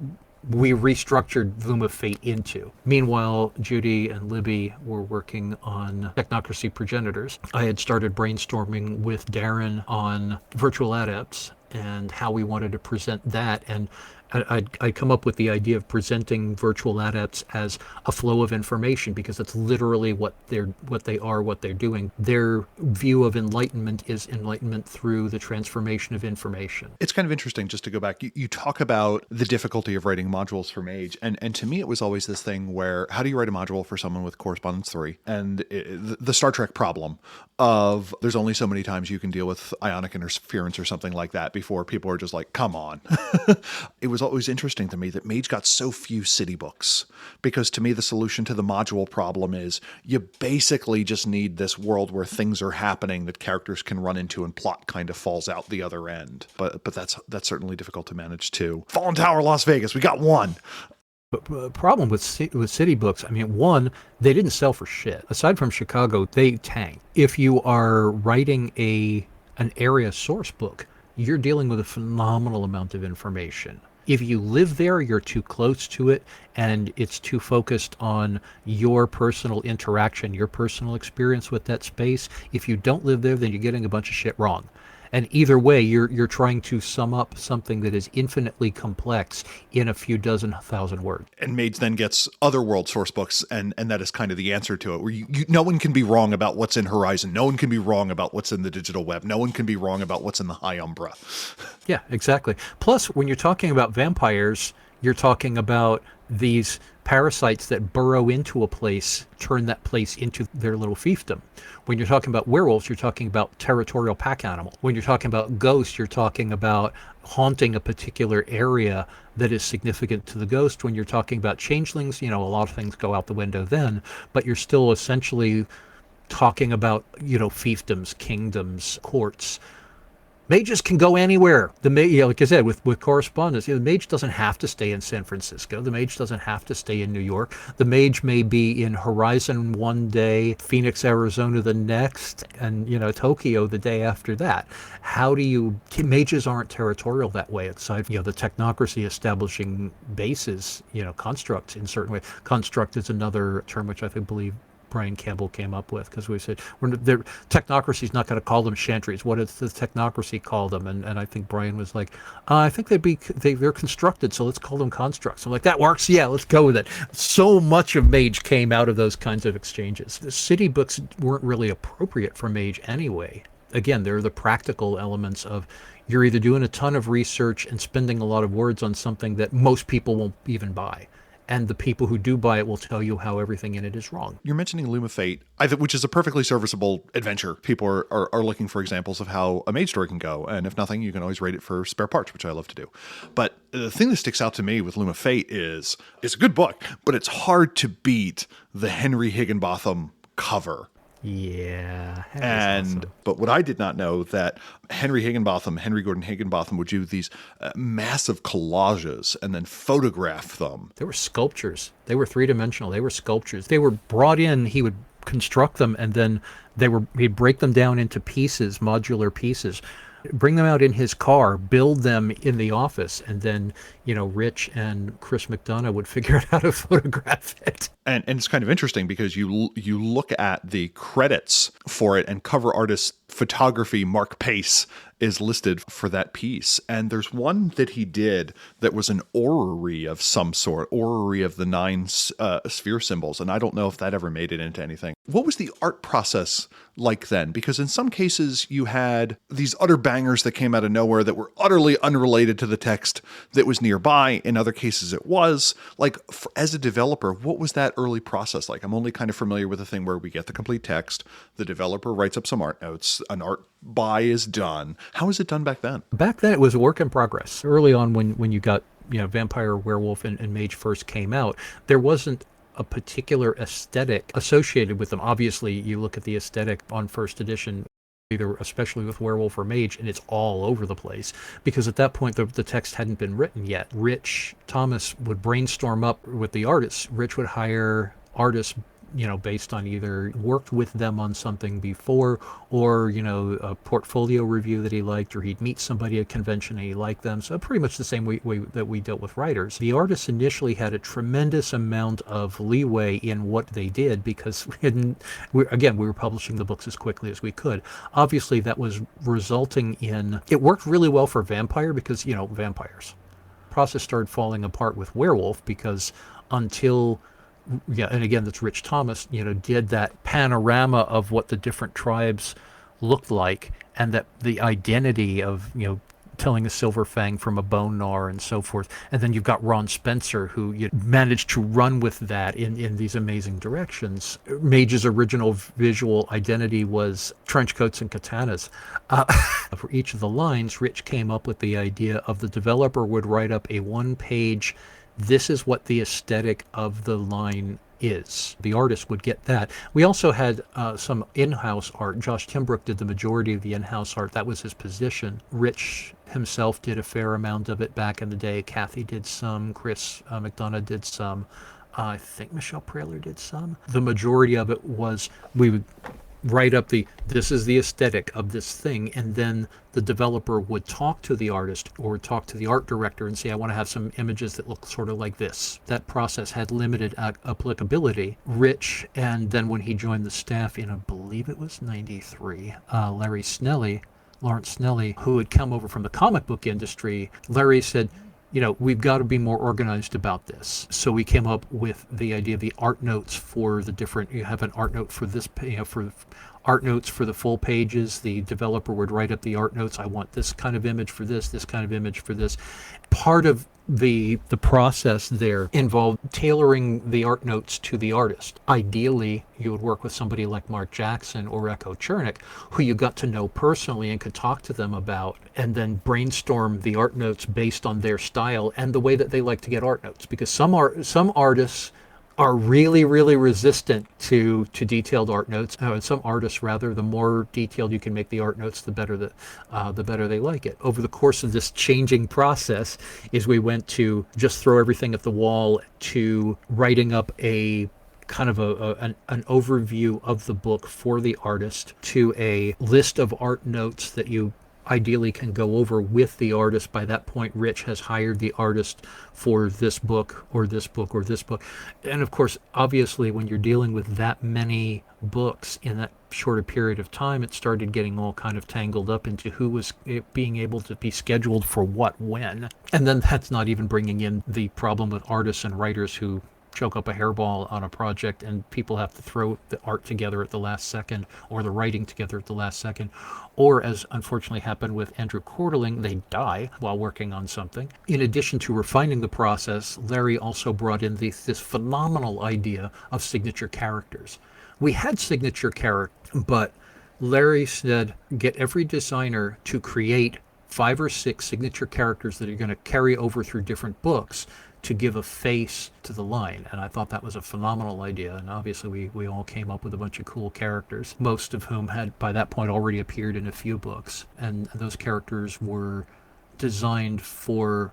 we restructured Luma Fate into. Meanwhile, Judy and Libby were working on Technocracy Progenitors. I had started brainstorming with Darren on Virtual Adepts and how we wanted to present that. And I come up with the idea of presenting virtual adepts as a flow of information, because that's literally what they're doing. Their view of enlightenment is enlightenment through the transformation of information. It's kind of interesting, just to go back. You talk about the difficulty of writing modules for Mage, and to me it was always this thing where, how do you write a module for someone with Correspondence 3? And the Star Trek problem of there's only so many times you can deal with ionic interference or something like that before people are just like, come on. It was always interesting to me that Mage got so few city books, because to me the solution to the module problem is you basically just need this world where things are happening that characters can run into and plot kind of falls out the other end. But that's certainly difficult to manage too. Fallen Tower, Las Vegas, we got one. But the problem with city books, I mean, one, they didn't sell for shit. Aside from Chicago, they tanked. If you are writing an area source book, you're dealing with a phenomenal amount of information. If you live there, you're too close to it, and it's too focused on your personal interaction, your personal experience with that space. If you don't live there, then you're getting a bunch of shit wrong. And either way, you're trying to sum up something that is infinitely complex in a few dozen thousand words. And Mage then gets other world source books, and that is kind of the answer to it, where no one can be wrong about what's in Horizon. No one can be wrong about what's in the digital web. No one can be wrong about what's in the High Umbra. Yeah, exactly. Plus, when you're talking about vampires, you're talking about these parasites that burrow into a place, turn that place into their little fiefdom. When you're talking about werewolves, you're talking about territorial pack animal. When you're talking about ghosts, you're talking about haunting a particular area that is significant to the ghost. When you're talking about changelings, a lot of things go out the window then, but you're still essentially talking about, fiefdoms, kingdoms, courts. Mages can go anywhere. Like I said, with Correspondence, the mage doesn't have to stay in San Francisco. The mage doesn't have to stay in New York. The mage may be in Horizon one day, Phoenix, Arizona the next, and Tokyo the day after that. Mages aren't territorial that way. Aside from the technocracy establishing bases, constructs in certain way. Construct is another term which I believe Brian Campbell came up with, because we said technocracy is not going to call them chantries. What does the technocracy call them? And I think Brian was like, I think they're constructed, so let's call them constructs. I'm like, that works. Yeah, let's go with it. So much of Mage came out of those kinds of exchanges. The city books weren't really appropriate for Mage anyway. Again, they're the practical elements of you're either doing a ton of research and spending a lot of words on something that most people won't even buy. And the people who do buy it will tell you how everything in it is wrong. You're mentioning Luma Fate, which is a perfectly serviceable adventure. People are looking for examples of how a Mage story can go. And if nothing, you can always rate it for spare parts, which I love to do. But the thing that sticks out to me with Luma Fate is it's a good book, but it's hard to beat the Henry Higginbotham cover. Yeah. But what I did not know, that Henry Gordon Higginbotham would do these massive collages and then photograph them. They were sculptures. They were three-dimensional. They were sculptures. They were brought in. He would construct them, and then he'd break them down into pieces, modular pieces, bring them out in his car, build them in the office, and then Rich and Chris McDonough would figure out how to photograph it. And it's kind of interesting because you look at the credits for it, and cover artist photography Mark Pace is listed for that piece. And there's one that he did that was an orrery of some sort, orrery of the 9 sphere symbols. And I don't know if that ever made it into anything. What was the art process like then? Because in some cases you had these utter bangers that came out of nowhere that were utterly unrelated to the text that was nearby. In other cases it was. Like, as a developer, what was that early process like? I'm only kind of familiar with the thing where we get the complete text, the developer writes up some art notes, an art buy is done. How was it done back then? Back then it was a work in progress. Early on, when you got Vampire, Werewolf, and Mage first came out, there wasn't a particular aesthetic associated with them. Obviously, you look at the aesthetic on first edition, either especially with Werewolf or Mage, and it's all over the place, because at that point the text hadn't been written yet. Rich Thomas would brainstorm up with the artists. Rich would hire artists based on either worked with them on something before, or a portfolio review that he liked, or he'd meet somebody at a convention and he liked them. So pretty much the same way that we dealt with writers. The artists initially had a tremendous amount of leeway in what they did, because we were publishing the books as quickly as we could. Obviously that was resulting in, it worked really well for Vampire because vampires. process started falling apart with Werewolf because until, yeah, and again, that's Rich Thomas, did that panorama of what the different tribes looked like, and that the identity of, telling a silver fang from a bone gnawer and so forth. And then you've got Ron Spencer, who managed to run with that in these amazing directions. Mage's original visual identity was trench coats and katanas. For each of the lines, Rich came up with the idea of the developer would write up a one-page, this is what the aesthetic of the line is. The artist would get that. We also had some in-house art. Josh Timbrook did the majority of the in-house art. That was his position. Rich himself did a fair amount of it back in the day. Kathy did some. Chris McDonough did some. I think Michelle Praler did some. The majority of it was, we would write up this is the aesthetic of this thing, and then the developer would talk to the artist or talk to the art director and say, I want to have some images that look sort of like this. That process had limited applicability. Rich, and then when he joined the staff in, I believe it was 93, Lawrence Snelly, who had come over from the comic book industry, Larry said, we've got to be more organized about this. So we came up with the idea of the art notes for the different, you have an art note for this, for art notes for the full pages. The developer would write up the art notes. I want this kind of image for this kind of image for this. Part of the process there involved tailoring the art notes to the artist. Ideally, you would work with somebody like Mark Jackson or Echo Chernick, who you got to know personally and could talk to them about, and then brainstorm the art notes based on their style and the way that they like to get art notes. Because some artists are really, really resistant to detailed art notes. Some artists, rather, the more detailed you can make the art notes, the better they like it. Over the course of this changing process, is we went to just throw everything at the wall to writing up a kind of an overview of the book for the artist, to a list of art notes that you ideally can go over with the artist. By that point, Rich has hired the artist for this book or this book or this book. And of course, obviously, when you're dealing with that many books in that shorter period of time, it started getting all kind of tangled up into who was being able to be scheduled for what when. And then that's not even bringing in the problem with artists and writers who choke up a hairball on a project and people have to throw the art together at the last second or the writing together at the last second. Or, as unfortunately happened with Andrew Korteling, they die while working on something. In addition to refining the process, Larry also brought in this phenomenal idea of signature characters. We had signature characters, but Larry said, get every designer to create 5 or 6 signature characters that are going to carry over through different books to give a face to the line. And I thought that was a phenomenal idea. And obviously we all came up with a bunch of cool characters, most of whom had by that point already appeared in a few books. And those characters were designed for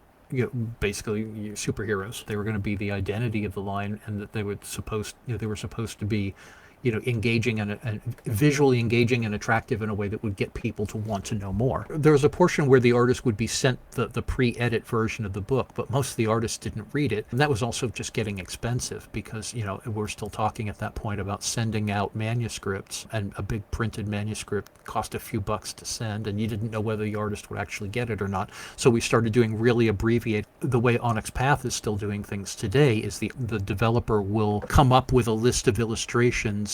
basically superheroes. They were going to be the identity of the line, and that they were supposed to be engaging and visually engaging and attractive in a way that would get people to want to know more. There was a portion where the artist would be sent the pre-edit version of the book, but most of the artists didn't read it. And that was also just getting expensive because, we're still talking at that point about sending out manuscripts, and a big printed manuscript cost a few bucks to send, and you didn't know whether the artist would actually get it or not. So we started doing really abbreviated. The way Onyx Path is still doing things today is the developer will come up with a list of illustrations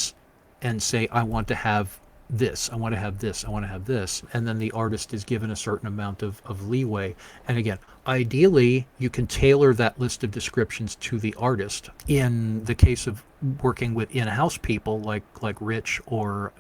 and say, I want to have this, I want to have this, I want to have this. And then the artist is given a certain amount of leeway. And again, ideally, you can tailor that list of descriptions to the artist. In the case of working with in-house people like Rich or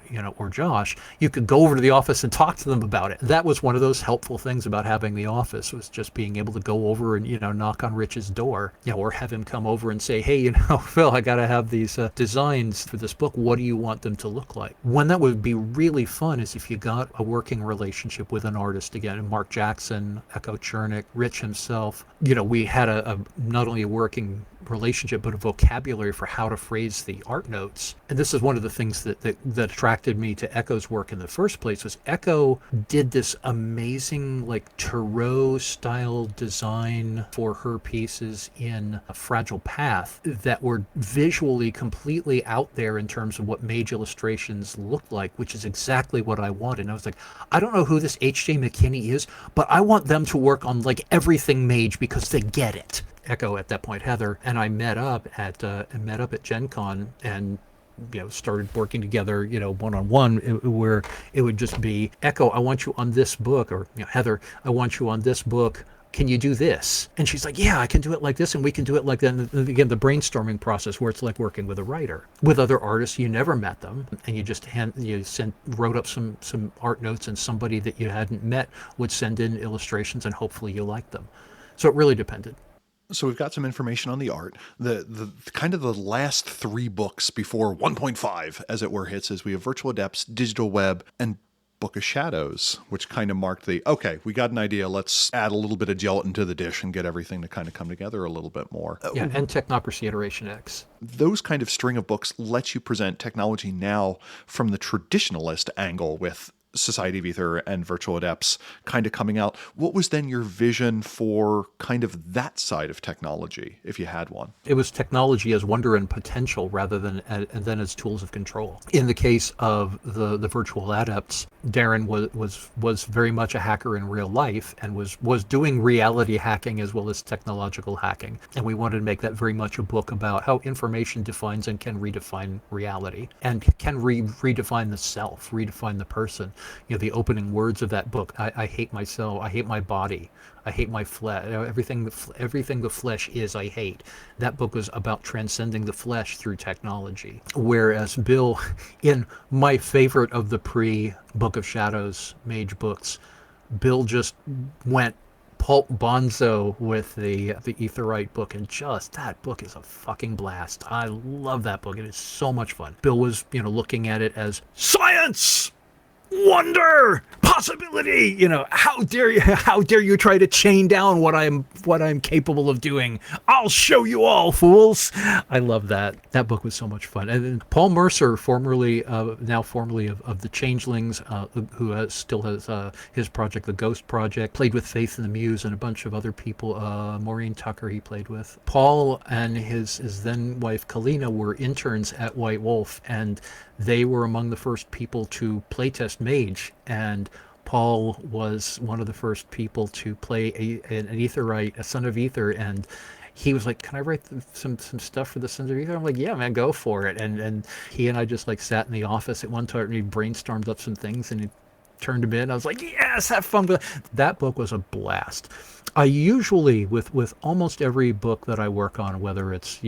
Josh, you could go over to the office and talk to them about it. That was one of those helpful things about having the office, was just being able to go over and knock on Rich's door, or have him come over and say, hey, Phil, I got to have these designs for this book. What do you want them to look like? When that would be really fun is if you got a working relationship with an artist, again, Mark Jackson, Echo Chernick, Rich himself. We had a not only a working relationship, but a vocabulary for how to phrase the art notes. And this is one of the things that attracted me to Echo's work in the first place, was Echo did this amazing like Tarot style design for her pieces in A Fragile Path that were visually completely out there in terms of what Mage illustrations looked like, which is exactly what I wanted. And I was like, I don't know who this H.J. McKinney is, but I want them to work on like everything Mage because they get it. Echo, at that point, Heather, and I met up at Gen Con and started working together, one-on-one, where it would just be, Echo, I want you on this book, or Heather, I want you on this book. Can you do this? And she's like, yeah, I can do it like this, and we can do it like that. And again, the brainstorming process where it's like working with a writer. With other artists, you never met them, and you just wrote up some art notes, and somebody that you hadn't met would send in illustrations, and hopefully you liked them. So it really depended. So we've got some information on the art. The kind of the last 3 books before 1.5, as it were, hits is we have Virtual Adepts, Digital Web, and Book of Shadows, which kind of marked okay, we got an idea. Let's add a little bit of gelatin to the dish and get everything to kind of come together a little bit more. Yeah, and Technocracy Iteration X. Those kind of string of books let you present technology now from the traditionalist angle with Society of Ether and Virtual Adepts kind of coming out. What was then your vision for kind of that side of technology, if you had one? It was technology as wonder and potential rather than as tools of control. In the case of the Virtual Adepts, Darren was very much a hacker in real life and was doing reality hacking as well as technological hacking. And we wanted to make that very much a book about how information defines and can redefine reality and can redefine the self, redefine the person. The opening words of that book, I hate myself, I hate my body, I hate my flesh, everything the flesh is, I hate. That book was about transcending the flesh through technology. Whereas Bill, in my favorite of the pre-Book of Shadows Mage books, Bill just went pulp bonzo with the Aetherite book, and just that book is a fucking blast. I love that book. It is so much fun. Bill was, looking at it as science, wonder, possibility. How dare you try to chain down what I'm capable of doing? I'll show you all, fools. I love that. That book was so much fun. And then Paul Mercer, formerly of the Changelings, who still has his project, the Ghost Project, played with Faith and the Muse and a bunch of other people. Maureen Tucker he played with. Paul and his then wife Kalina were interns at White Wolf, and they were among the first people to playtest Mage, and Paul was one of the first people to play an Aetherite, a Son of Ether, and he was like, can I write some stuff for the Sons of Ether? I'm like, yeah, man, go for it. And he and I just like sat in the office at one time and he brainstormed up some things and he turned them in. I was like, yes, have fun. That book was a blast. I usually, with almost every book that I work on, whether it's,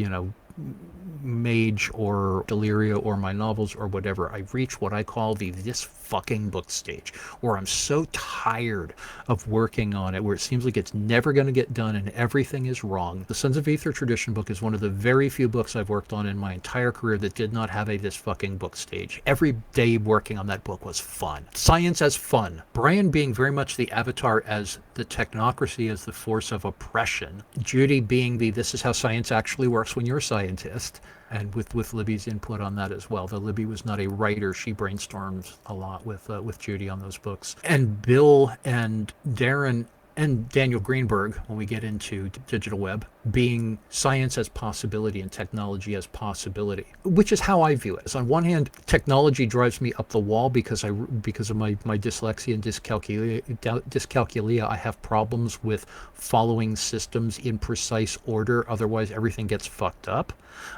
Mage or Deliria or my novels or whatever, I reach what I call this fucking book stage, where I'm so tired of working on it, where it seems like it's never going to get done and everything is wrong. The Sons of Ether Tradition book is one of the very few books I've worked on in my entire career that did not have this fucking book stage. Every day working on that book was fun. Science as fun. Brian being very much the avatar as the technocracy as the force of oppression. Judy being this is how science actually works when you're a scientist. And with Libby's input on that as well. Though Libby was not a writer, she brainstormed a lot with Judy on those books. And Bill and Darren and Daniel Greenberg, when we get into Digital Web, being science as possibility and technology as possibility, which is how I view it. So on one hand, technology drives me up the wall because of my dyslexia and dyscalculia. I have problems with following systems in precise order. Otherwise, everything gets fucked up.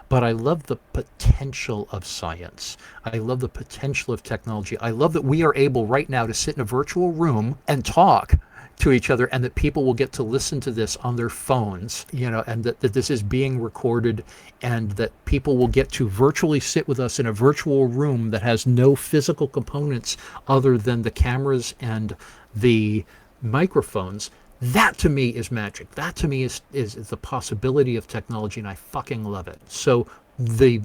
But I love the potential of science. I love the potential of technology. I love that we are able right now to sit in a virtual room and talk to each other, and that people will get to listen to this on their phones, and that this is being recorded, and that people will get to virtually sit with us in a virtual room that has no physical components other than the cameras and the microphones. That to me is magic. That to me is the possibility of technology, and I fucking love it. So the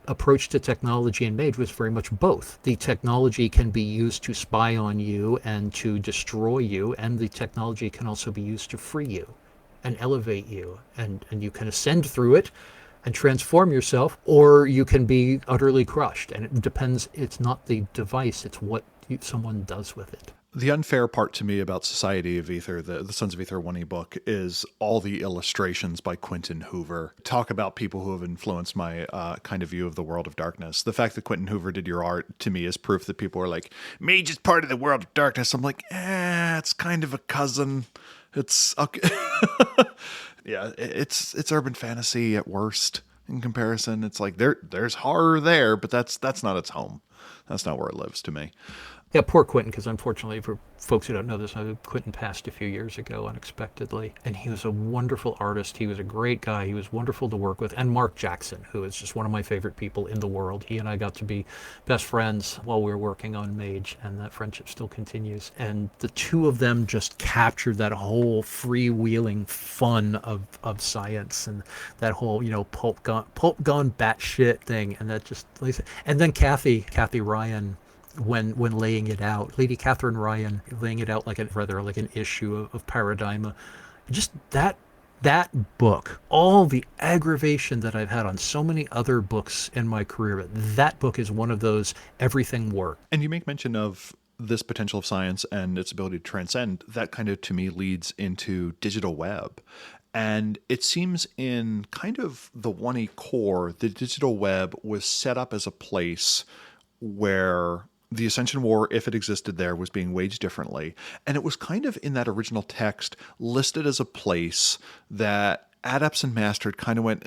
approach to technology in Mage was very much both. The technology can be used to spy on you and to destroy you, and the technology can also be used to free you. and elevate you, and you can ascend through it and transform yourself, or you can be utterly crushed. And it depends. It's not the device, it's what someone does with it. The unfair part to me about Society of Ether, the Sons of Ether 1E book, is all the illustrations by Quentin Hoover. Talk about people who have influenced my kind of view of the world of darkness. The fact that Quentin Hoover did your art, to me, is proof that people are like, Mage is part of the world of darkness. I'm like, it's kind of a cousin. It's okay. Yeah, it's urban fantasy at worst in comparison. It's like there's horror there, but that's not its home. That's not where it lives to me. Yeah, poor Quentin, because unfortunately for folks who don't know this, Quentin passed a few years ago unexpectedly. And he was a wonderful artist. He was a great guy. He was wonderful to work with. And Mark Jackson, who is just one of my favorite people in the world. He and I got to be best friends while we were working on Mage, and that friendship still continues. And the two of them just captured that whole freewheeling fun of science and that whole, pulp gone batshit thing. And that just, and then Kathy Ryan, when laying it out, Lady Catherine Ryan laying it out like an issue of Paradigma, just that book, all the aggravation that I've had on so many other books in my career, that book is one of those everything worked. And you make mention of this potential of science and its ability to transcend. That kind of, to me, leads into digital web. And it seems in kind of the 1E core, the digital web was set up as a place where the Ascension War, if it existed there, was being waged differently. And it was kind of in that original text listed as a place that Adepts and Mastered kind of went,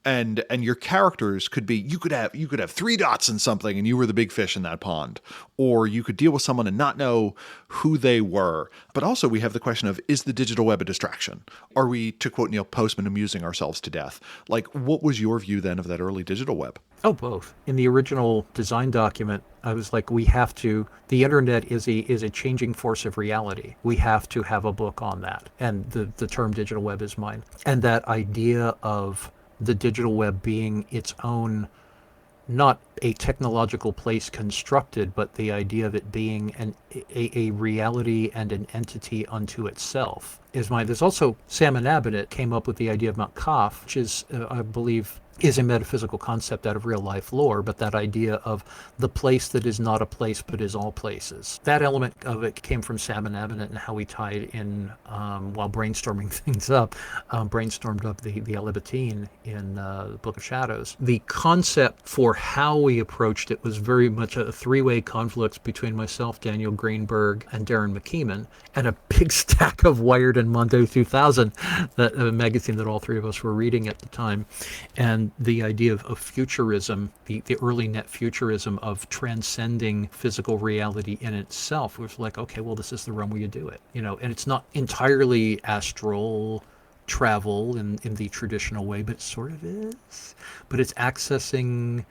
And your characters could be, you could have 3 dots in something and you were the big fish in that pond. Or you could deal with someone and not know who they were. But also we have the question of, is the digital web a distraction? Are we, to quote Neil Postman, amusing ourselves to death? Like, what was your view then of that early digital web? Oh, both. In the original design document, I was like, the internet is a changing force of reality. We have to have a book on that. And the term digital web is mine. And that idea of the digital web being its own, not a technological place constructed, but the idea of it being a reality and an entity unto itself is mine. There's also Sam Inabinit came up with the idea of Mount Kaf, which is, I believe, is a metaphysical concept out of real life lore, but that idea of the place that is not a place but is all places. That element of it came from Sam Inabinit and how he tied in, while brainstorming things up, brainstormed up the Elebatine in the Book of Shadows. The concept for how we approached it was very much a 3-way conflict between myself, Daniel Greenberg, and Darren McKeeman, and a big stack of Wired and Mondo 2000, that magazine that all three of us were reading at the time. And the idea of futurism, the early net futurism of transcending physical reality in itself, was like, okay, well, this is the realm where you do it, and it's not entirely astral travel in the traditional way, but it sort of is. But it's accessing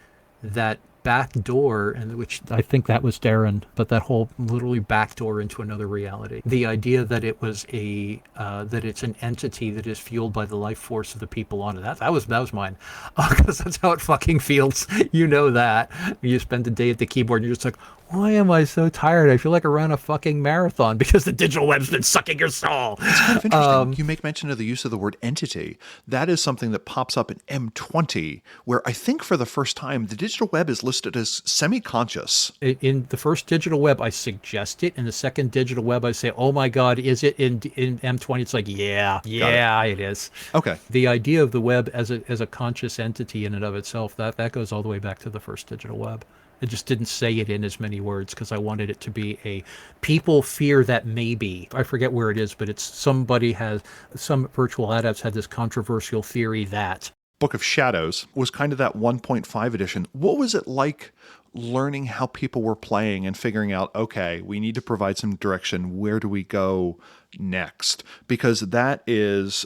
that back door, and which I think that was Darren, but that whole literally back door into another reality. The idea that it was that it's an entity that is fueled by the life force of the people on it. That was mine, because that's how it fucking feels. That you spend the day at the keyboard and you're just like, why am I so tired? I feel like I ran a fucking marathon because the digital web's been sucking your soul. It's kind of interesting. You make mention of the use of the word entity. That is something that pops up in M20, where I think for the first time, the digital web is listed as semi-conscious. In the first digital web, I suggest it. In the second digital web, I say, oh my God, is it in M20? It's like, yeah, it is. Okay. The idea of the web as a conscious entity in and of itself, that goes all the way back to the first digital web. I just didn't say it in as many words because I wanted it to be people fear that maybe. I forget where it is, but it's some virtual adepts had this controversial theory that Book of Shadows was kind of that 1.5 edition. What was it like learning how people were playing and figuring out, okay, we need to provide some direction. Where do we go next? Because that is...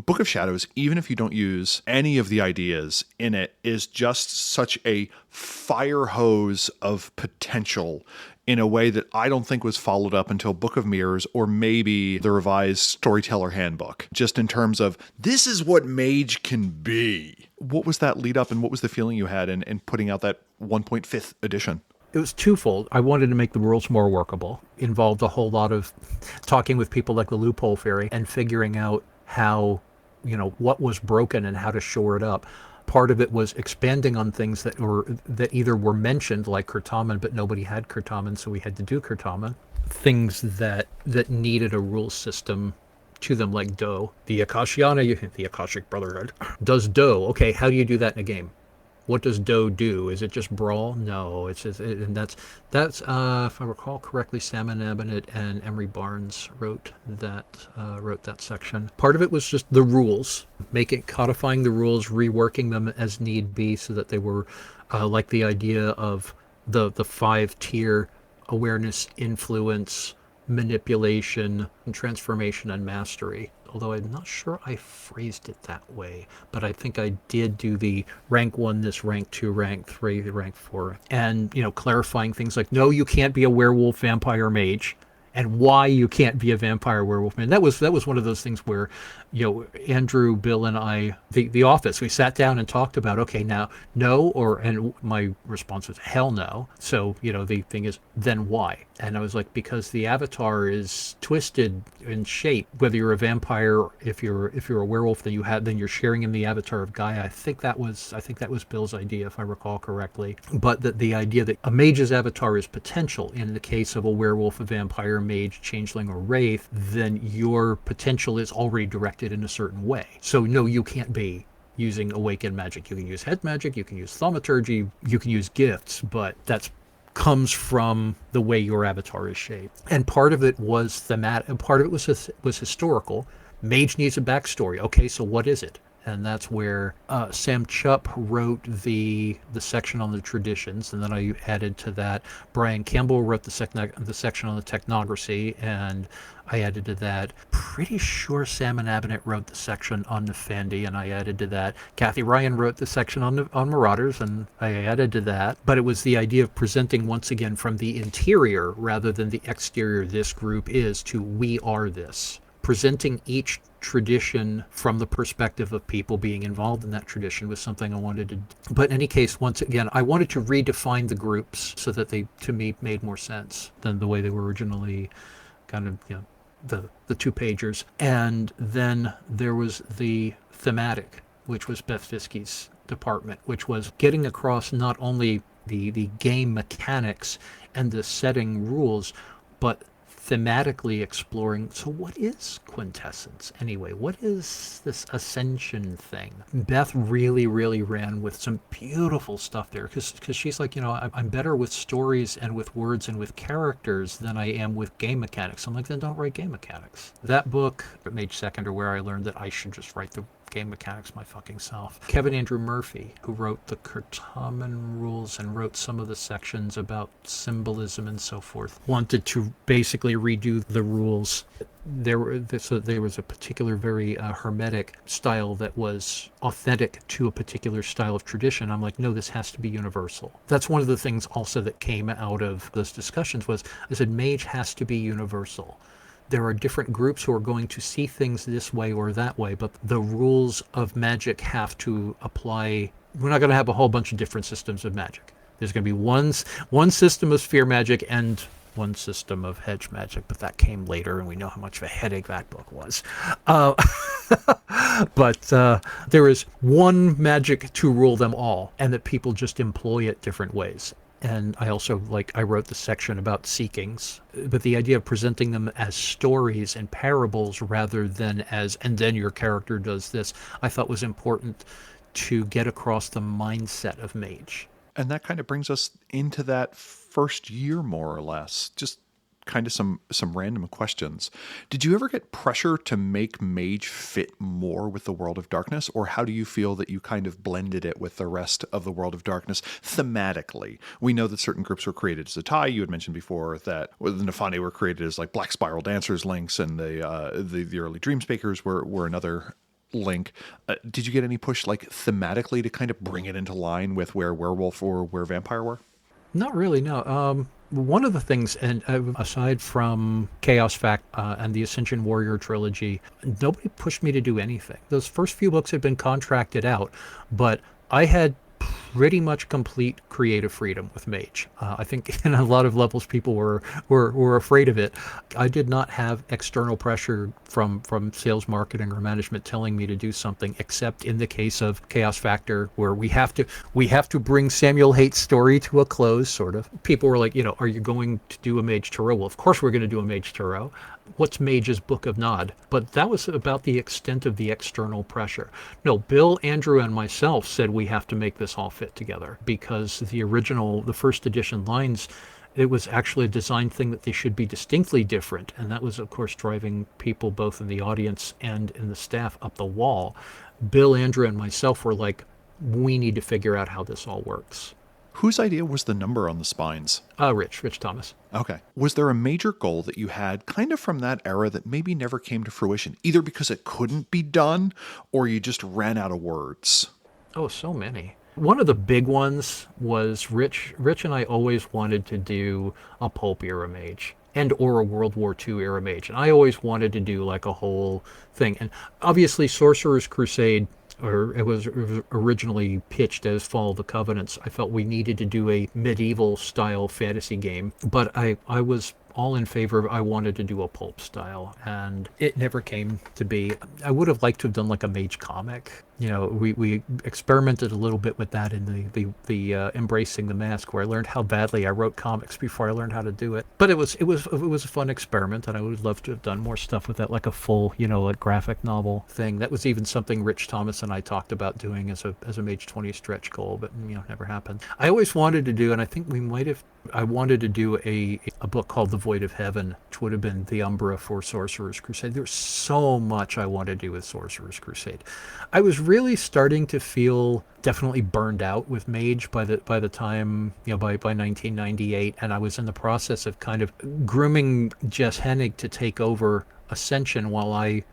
Book of Shadows, even if you don't use any of the ideas in it, is just such a fire hose of potential in a way that I don't think was followed up until Book of Mirrors or maybe the revised Storyteller Handbook, just in terms of this is what Mage can be. What was that lead up and what was the feeling you had in putting out that 1.5 edition? It was twofold. I wanted to make the rules more workable, involved a whole lot of talking with people like the Loophole Fairy and figuring out how, what was broken and how to shore it up. Part of it was expanding on things that either were mentioned, like Kurtaman, but nobody had Kurtaman, so we had to do Kurtaman. Things that needed a rule system to them, like Do. The Akashic Brotherhood, does Do. Okay, how do you do that in a game? What does Do do? Is it just brawl? No, it's just, and that's if I recall correctly, Salmon Abinet and Emery Barnes wrote that section. Part of it was just the rules, codifying the rules, reworking them as need be, so that they were like the idea of the 5-tier awareness, influence, manipulation, and transformation, and mastery. Although I'm not sure I phrased it that way, but I think I did do the rank 1, this rank 2, rank 3, rank 4, and clarifying things like, no, you can't be a werewolf, vampire, mage, and why you can't be a vampire, werewolf, man. That was one of those things where, Andrew, Bill, and I, the office, we sat down and talked about, okay, now, no, and my response was, hell no. So, the thing is, then why? And I was like, because the avatar is twisted in shape, whether you're a vampire, if you're a werewolf, then you're sharing in the avatar of Gaia. I think that was Bill's idea, if I recall correctly. But the idea that a mage's avatar is potential. In the case of a werewolf, a vampire, mage, changeling, or wraith, then your potential is already directed in a certain way. So no, you can't be using awakened magic. You can use head magic, you can use thaumaturgy, you can use gifts, but that's comes from the way your avatar is shaped. And part of it was thematic, and part of it was historical. Mage needs a backstory. Okay, so what is it? And that's where Sam Chupp wrote the section on the traditions, and then I added to that. Brian Campbell wrote the section on the technocracy, and I added to that. Pretty sure Salmon Abinet wrote the section on Nefandi, and I added to that. Kathy Ryan wrote the section on Marauders, and I added to that. But it was the idea of presenting once again from the interior rather than the exterior. This group is to we are this. Presenting each tradition from the perspective of people being involved in that tradition was something I wanted to do. But in any case, once again, I wanted to redefine the groups so that they, to me, made more sense than the way they were originally kind of, the 2-pagers. And then there was the thematic, which was Beth Fiskey's department, which was getting across not only the game mechanics and the setting rules, but thematically exploring, so what is quintessence anyway? What is this ascension thing? Beth really ran with some beautiful stuff there, because she's like, I'm better with stories and with words and with characters than I am with game mechanics. I'm like, then don't write game mechanics. That book, Mage Second, or where I learned that I should just write the game mechanics my fucking self. Kevin Andrew Murphy, who wrote the Kurtaman rules and wrote some of the sections about symbolism and so forth, wanted to basically redo the rules. There was a particular very hermetic style that was authentic to a particular style of tradition. I'm like, no, this has to be universal. That's one of the things also that came out of those discussions was, I said, Mage has to be universal. There are different groups who are going to see things this way or that way, but the rules of magic have to apply. We're not going to have a whole bunch of different systems of magic. There's going to be one system of sphere magic and one system of hedge magic, but that came later, and we know how much of a headache that book was. But there is one magic to rule them all, and that people just employ it different ways. And I also, I wrote the section about seekings, but the idea of presenting them as stories and parables rather than as, and then your character does this, I thought was important to get across the mindset of Mage. And that kind of brings us into that first year, more or less. Just kind of some random questions. Did you ever get pressure to make Mage fit more with the World of Darkness, or how do you feel that you kind of blended it with the rest of the World of Darkness thematically? We know that certain groups were created as a tie. You had mentioned before that the Nefandi were created as like Black Spiral Dancers links, and the early Dreamspeakers were another link. Did you get any push thematically to kind of bring it into line with where Werewolf or where Vampire were? Not really, no. One of the things, and aside from Chaos Fact and the Ascension Warrior trilogy, nobody pushed me to do anything. Those first few books had been contracted out, but I had pretty much complete creative freedom with Mage. I think in a lot of levels people were afraid of it. I did not have external pressure from sales, marketing, or management telling me to do something, except in the case of Chaos Factor, where we have to bring Samuel Hate's story to a close, sort of. People were like, are you going to do a Mage Tarot? Well, of course we're going to do a Mage Tarot. What's Mage's Book of Nod? But that was about the extent of the external pressure. No, Bill, Andrew, and myself said we have to make this all fit together, because the first edition lines, it was actually a design thing that they should be distinctly different. And that was, of course, driving people both in the audience and in the staff up the wall. Bill, Andrew, and myself were like, we need to figure out how this all works. Whose idea was the number on the spines? Rich Thomas. Okay. Was there a major goal that you had kind of from that era that maybe never came to fruition, either because it couldn't be done or you just ran out of words? Oh, so many. One of the big ones was Rich and I always wanted to do a pulp era Mage or a World War II era Mage. And I always wanted to do like a whole thing. And obviously Sorcerer's Crusade, or it was originally pitched as Fall of the Covenants, I felt we needed to do a medieval style fantasy game. But I was all in favor of, I wanted to do a pulp style, and it never came to be. I would have liked to have done like a Mage comic. We experimented a little bit with that in the Embracing the Mask, where I learned how badly I wrote comics before I learned how to do it. But it was a fun experiment, and I would love to have done more stuff with that, like a full, a graphic novel thing. That was even something Rich Thomas and I talked about doing as a Mage 20 stretch goal, but never happened. I always wanted to do, and I think I wanted to do a book called The Void of Heaven, which would have been the Umbra for Sorcerer's Crusade. There was so much I wanted to do with Sorcerer's Crusade. I was really starting to feel definitely burned out with Mage by the time, by 1998, and I was in the process of kind of grooming Jess Hennig to take over Ascension while I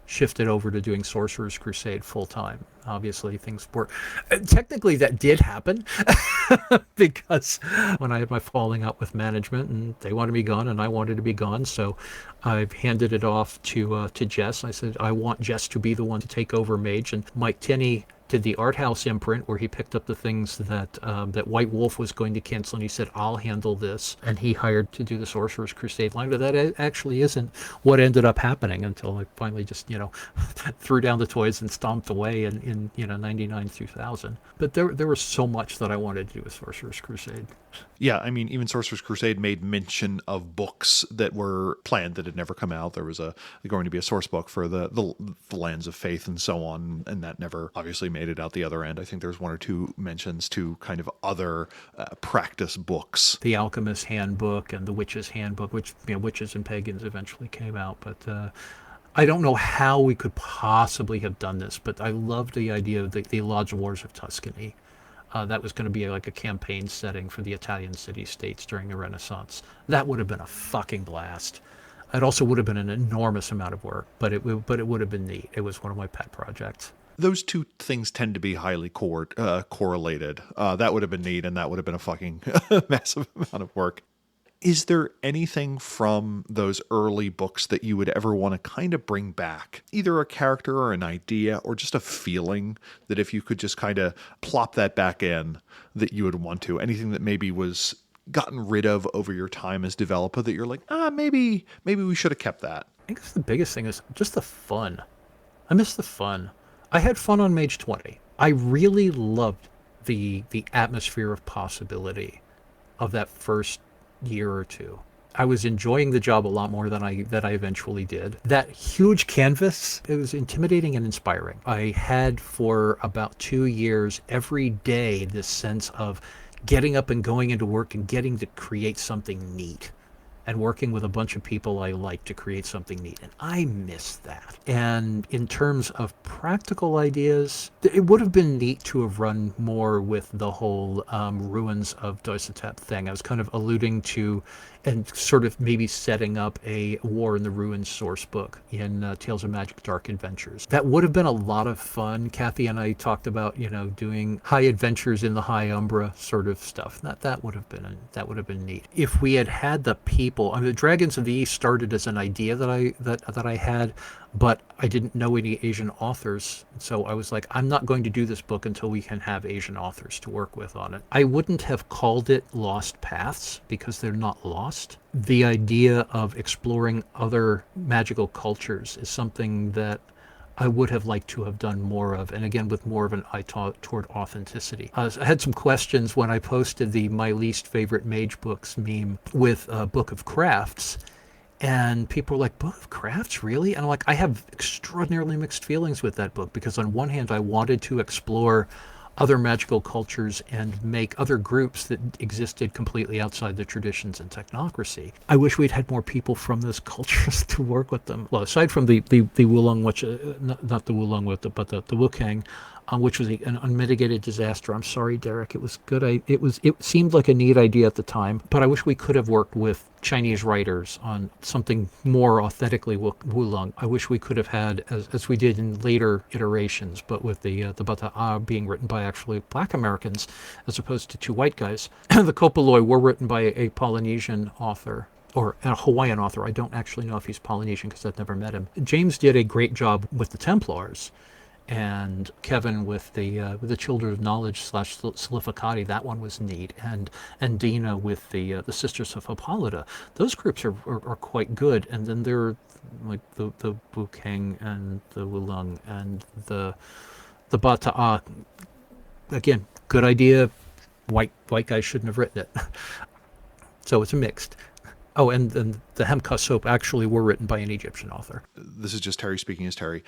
shifted over to doing Sorcerer's Crusade full time. Obviously, things were technically that did happen because when I had my falling out with management, and they wanted me gone, and I wanted to be gone, so I've handed it off to Jess. I said I want Jess to be the one to take over Mage, and Mike Tinney did the Art House imprint, where he picked up the things that White Wolf was going to cancel, and he said, I'll handle this. And he hired to do the Sorcerer's Crusade line. But that actually isn't what ended up happening until I finally just, threw down the toys and stomped away in 99 through 2000. But there was so much that I wanted to do with Sorcerer's Crusade. Yeah, I mean, even Sorcerer's Crusade made mention of books that were planned that had never come out. There was going to be a source book for the Lands of Faith and so on, and that never obviously made it out the other end. I think there's one or two mentions to kind of other practice books. The Alchemist's Handbook and the Witch's Handbook, which Witches and Pagans eventually came out, but I don't know how we could possibly have done this, but I loved the idea of the Lodge Wars of Tuscany. That was going to be like a campaign setting for the Italian city-states during the Renaissance. That would have been a fucking blast. It also would have been an enormous amount of work, but it would have been neat. It was one of my pet projects. Those two things tend to be highly correlated. That would have been neat, and that would have been a fucking massive amount of work. Is there anything from those early books that you would ever want to kind of bring back? Either a character or an idea or just a feeling that if you could just kind of plop that back in that you would want to? Anything that maybe was gotten rid of over your time as developer that you're like, maybe we should have kept that? I think the biggest thing is just the fun. I miss the fun. I had fun on Mage 20. I really loved the atmosphere of possibility of that first year or two. I was enjoying the job a lot more than I eventually did. That huge canvas, it was intimidating and inspiring. I had for about 2 years every day this sense of getting up and going into work and getting to create something neat, and working with a bunch of people I like to create something neat. And I miss that. And in terms of practical ideas, it would have been neat to have run more with the whole Ruins of Doisatep thing. I was kind of alluding to and sort of maybe setting up a War in the Ruins source book in Tales of Magic Dark Adventures. That would have been a lot of fun. Kathy and I talked about, doing high adventures in the High Umbra sort of stuff. That would have been neat. If we had had the people people. I mean, the Dragons of the East started as an idea that I had, but I didn't know any Asian authors. So I was like, I'm not going to do this book until we can have Asian authors to work with on it. I wouldn't have called it Lost Paths because they're not lost. The idea of exploring other magical cultures is something that I would have liked to have done more of, and again with more of an eye toward authenticity. I had some questions when I posted the my least favorite mage books meme with Book of Crafts, and people were like, Book of Crafts, really? And I'm like, I have extraordinarily mixed feelings with that book, because on one hand I wanted to explore other magical cultures and make other groups that existed completely outside the traditions and technocracy. I wish we'd had more people from those cultures to work with them. Well, aside from the Wulong, which not the Wulong, but the Wukang, which was an unmitigated disaster. I'm sorry, Derek. It was good. It seemed like a neat idea at the time, but I wish we could have worked with Chinese writers on something more authentically Wulong. I wish we could have had, as we did in later iterations, but with the Bata'a being written by actually Black Americans as opposed to two white guys. The Kopaloi were written by a Polynesian author, or a Hawaiian author. I don't actually know if he's Polynesian because I've never met him. James did a great job with the Templars, and Kevin with the Children of Knowledge / Solificati. That one was neat, and Dina with the Sisters of Hippolyta. Those groups are quite good, and then there are like the Bukang and the Wulong and the Bata'a. Again, good idea. White guys shouldn't have written it. So it's a mixed. Oh, and the Hemka soap actually were written by an Egyptian author. This is just Terry speaking as Terry.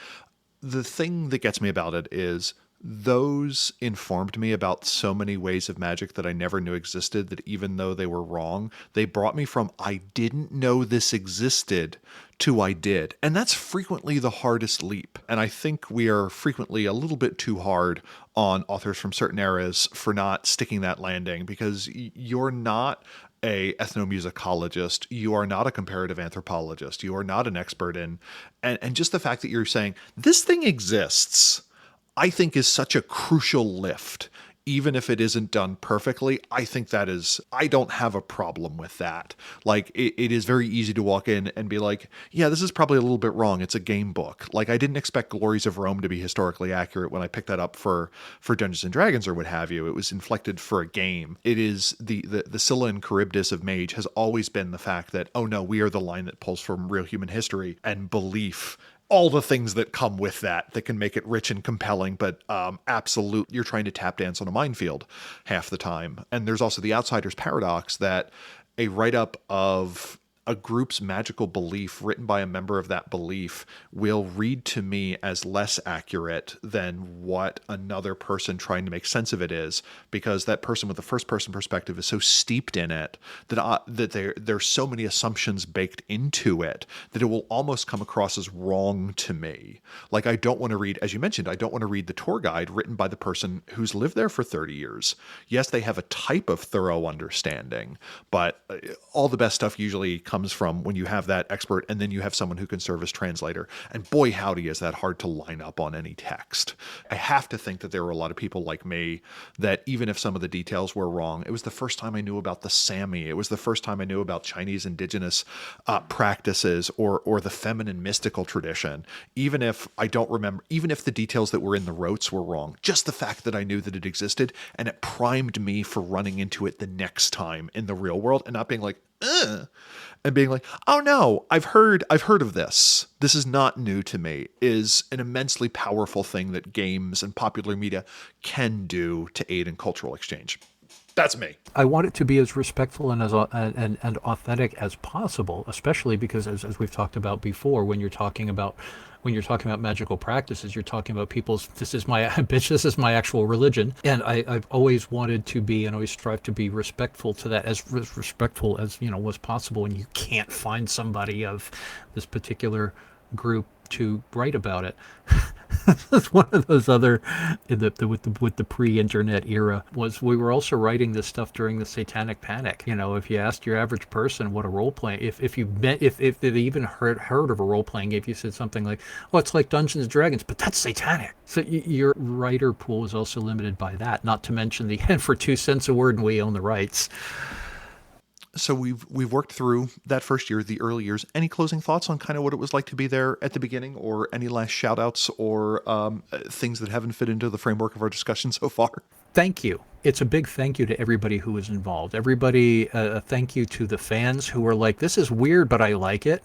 The thing that gets me about it is those informed me about so many ways of magic that I never knew existed, that even though they were wrong, they brought me from I didn't know this existed to I did. And that's frequently the hardest leap. And I think we are frequently a little bit too hard on authors from certain eras for not sticking that landing, because you're not a ethnomusicologist, you are not a comparative anthropologist, you are not an expert in, and just the fact that you're saying this thing exists, I think is such a crucial lift. Even if it isn't done perfectly, I think I don't have a problem with that. Like, it is very easy to walk in and be like, yeah, this is probably a little bit wrong. It's a game book. Like, I didn't expect Glories of Rome to be historically accurate when I picked that up for Dungeons and Dragons or what have you. It was inflected for a game. It is the Scylla and Charybdis of Mage has always been the fact that, oh no, we are the line that pulls from real human history and belief. All the things that come with that can make it rich and compelling, but absolute, you're trying to tap dance on a minefield half the time. And there's also the outsider's paradox that a write-up of a group's magical belief written by a member of that belief will read to me as less accurate than what another person trying to make sense of it is, because that person with the first person perspective is so steeped in it that there's so many assumptions baked into it that it will almost come across as wrong to me. Like, I don't want to read, as you mentioned, I don't want to read the tour guide written by the person who's lived there for 30 years. Yes, they have a type of thorough understanding, but all the best stuff usually comes from when you have that expert and then you have someone who can serve as translator. And boy, howdy, is that hard to line up on any text. I have to think that there were a lot of people like me that even if some of the details were wrong, it was the first time I knew about the Sami. It was the first time I knew about Chinese indigenous practices or the feminine mystical tradition. Even if I don't remember, even if the details that were in the rotes were wrong, just the fact that I knew that it existed, and it primed me for running into it the next time in the real world and not being like, ugh, and being like, oh no, I've heard of this. This is not new to me, is an immensely powerful thing that games and popular media can do to aid in cultural exchange. That's me. I want it to be as respectful and as and authentic as possible, especially because as we've talked about before, when you're talking about magical practices, you're talking about people's, this is my bitch, this is my actual religion. And I've always wanted to be and always strive to be respectful to that, as respectful as, was possible. And you can't find somebody of this particular group to write about it. That's one of those other, with the pre-internet era, was we were also writing this stuff during the Satanic Panic. If you asked your average person what a role playing, if they even heard of a role playing game, if you said something like, "Oh, it's like Dungeons and Dragons," but that's satanic. So your writer pool is also limited by that. Not to mention and for 2 cents a word, and we own the rights. So we've worked through that first year, the early years. Any closing thoughts on kind of what it was like to be there at the beginning, or any last shout outs or things that haven't fit into the framework of our discussion so far? Thank you. It's a big thank you to everybody who was involved. Everybody, a thank you to the fans who were like, this is weird, but I like it.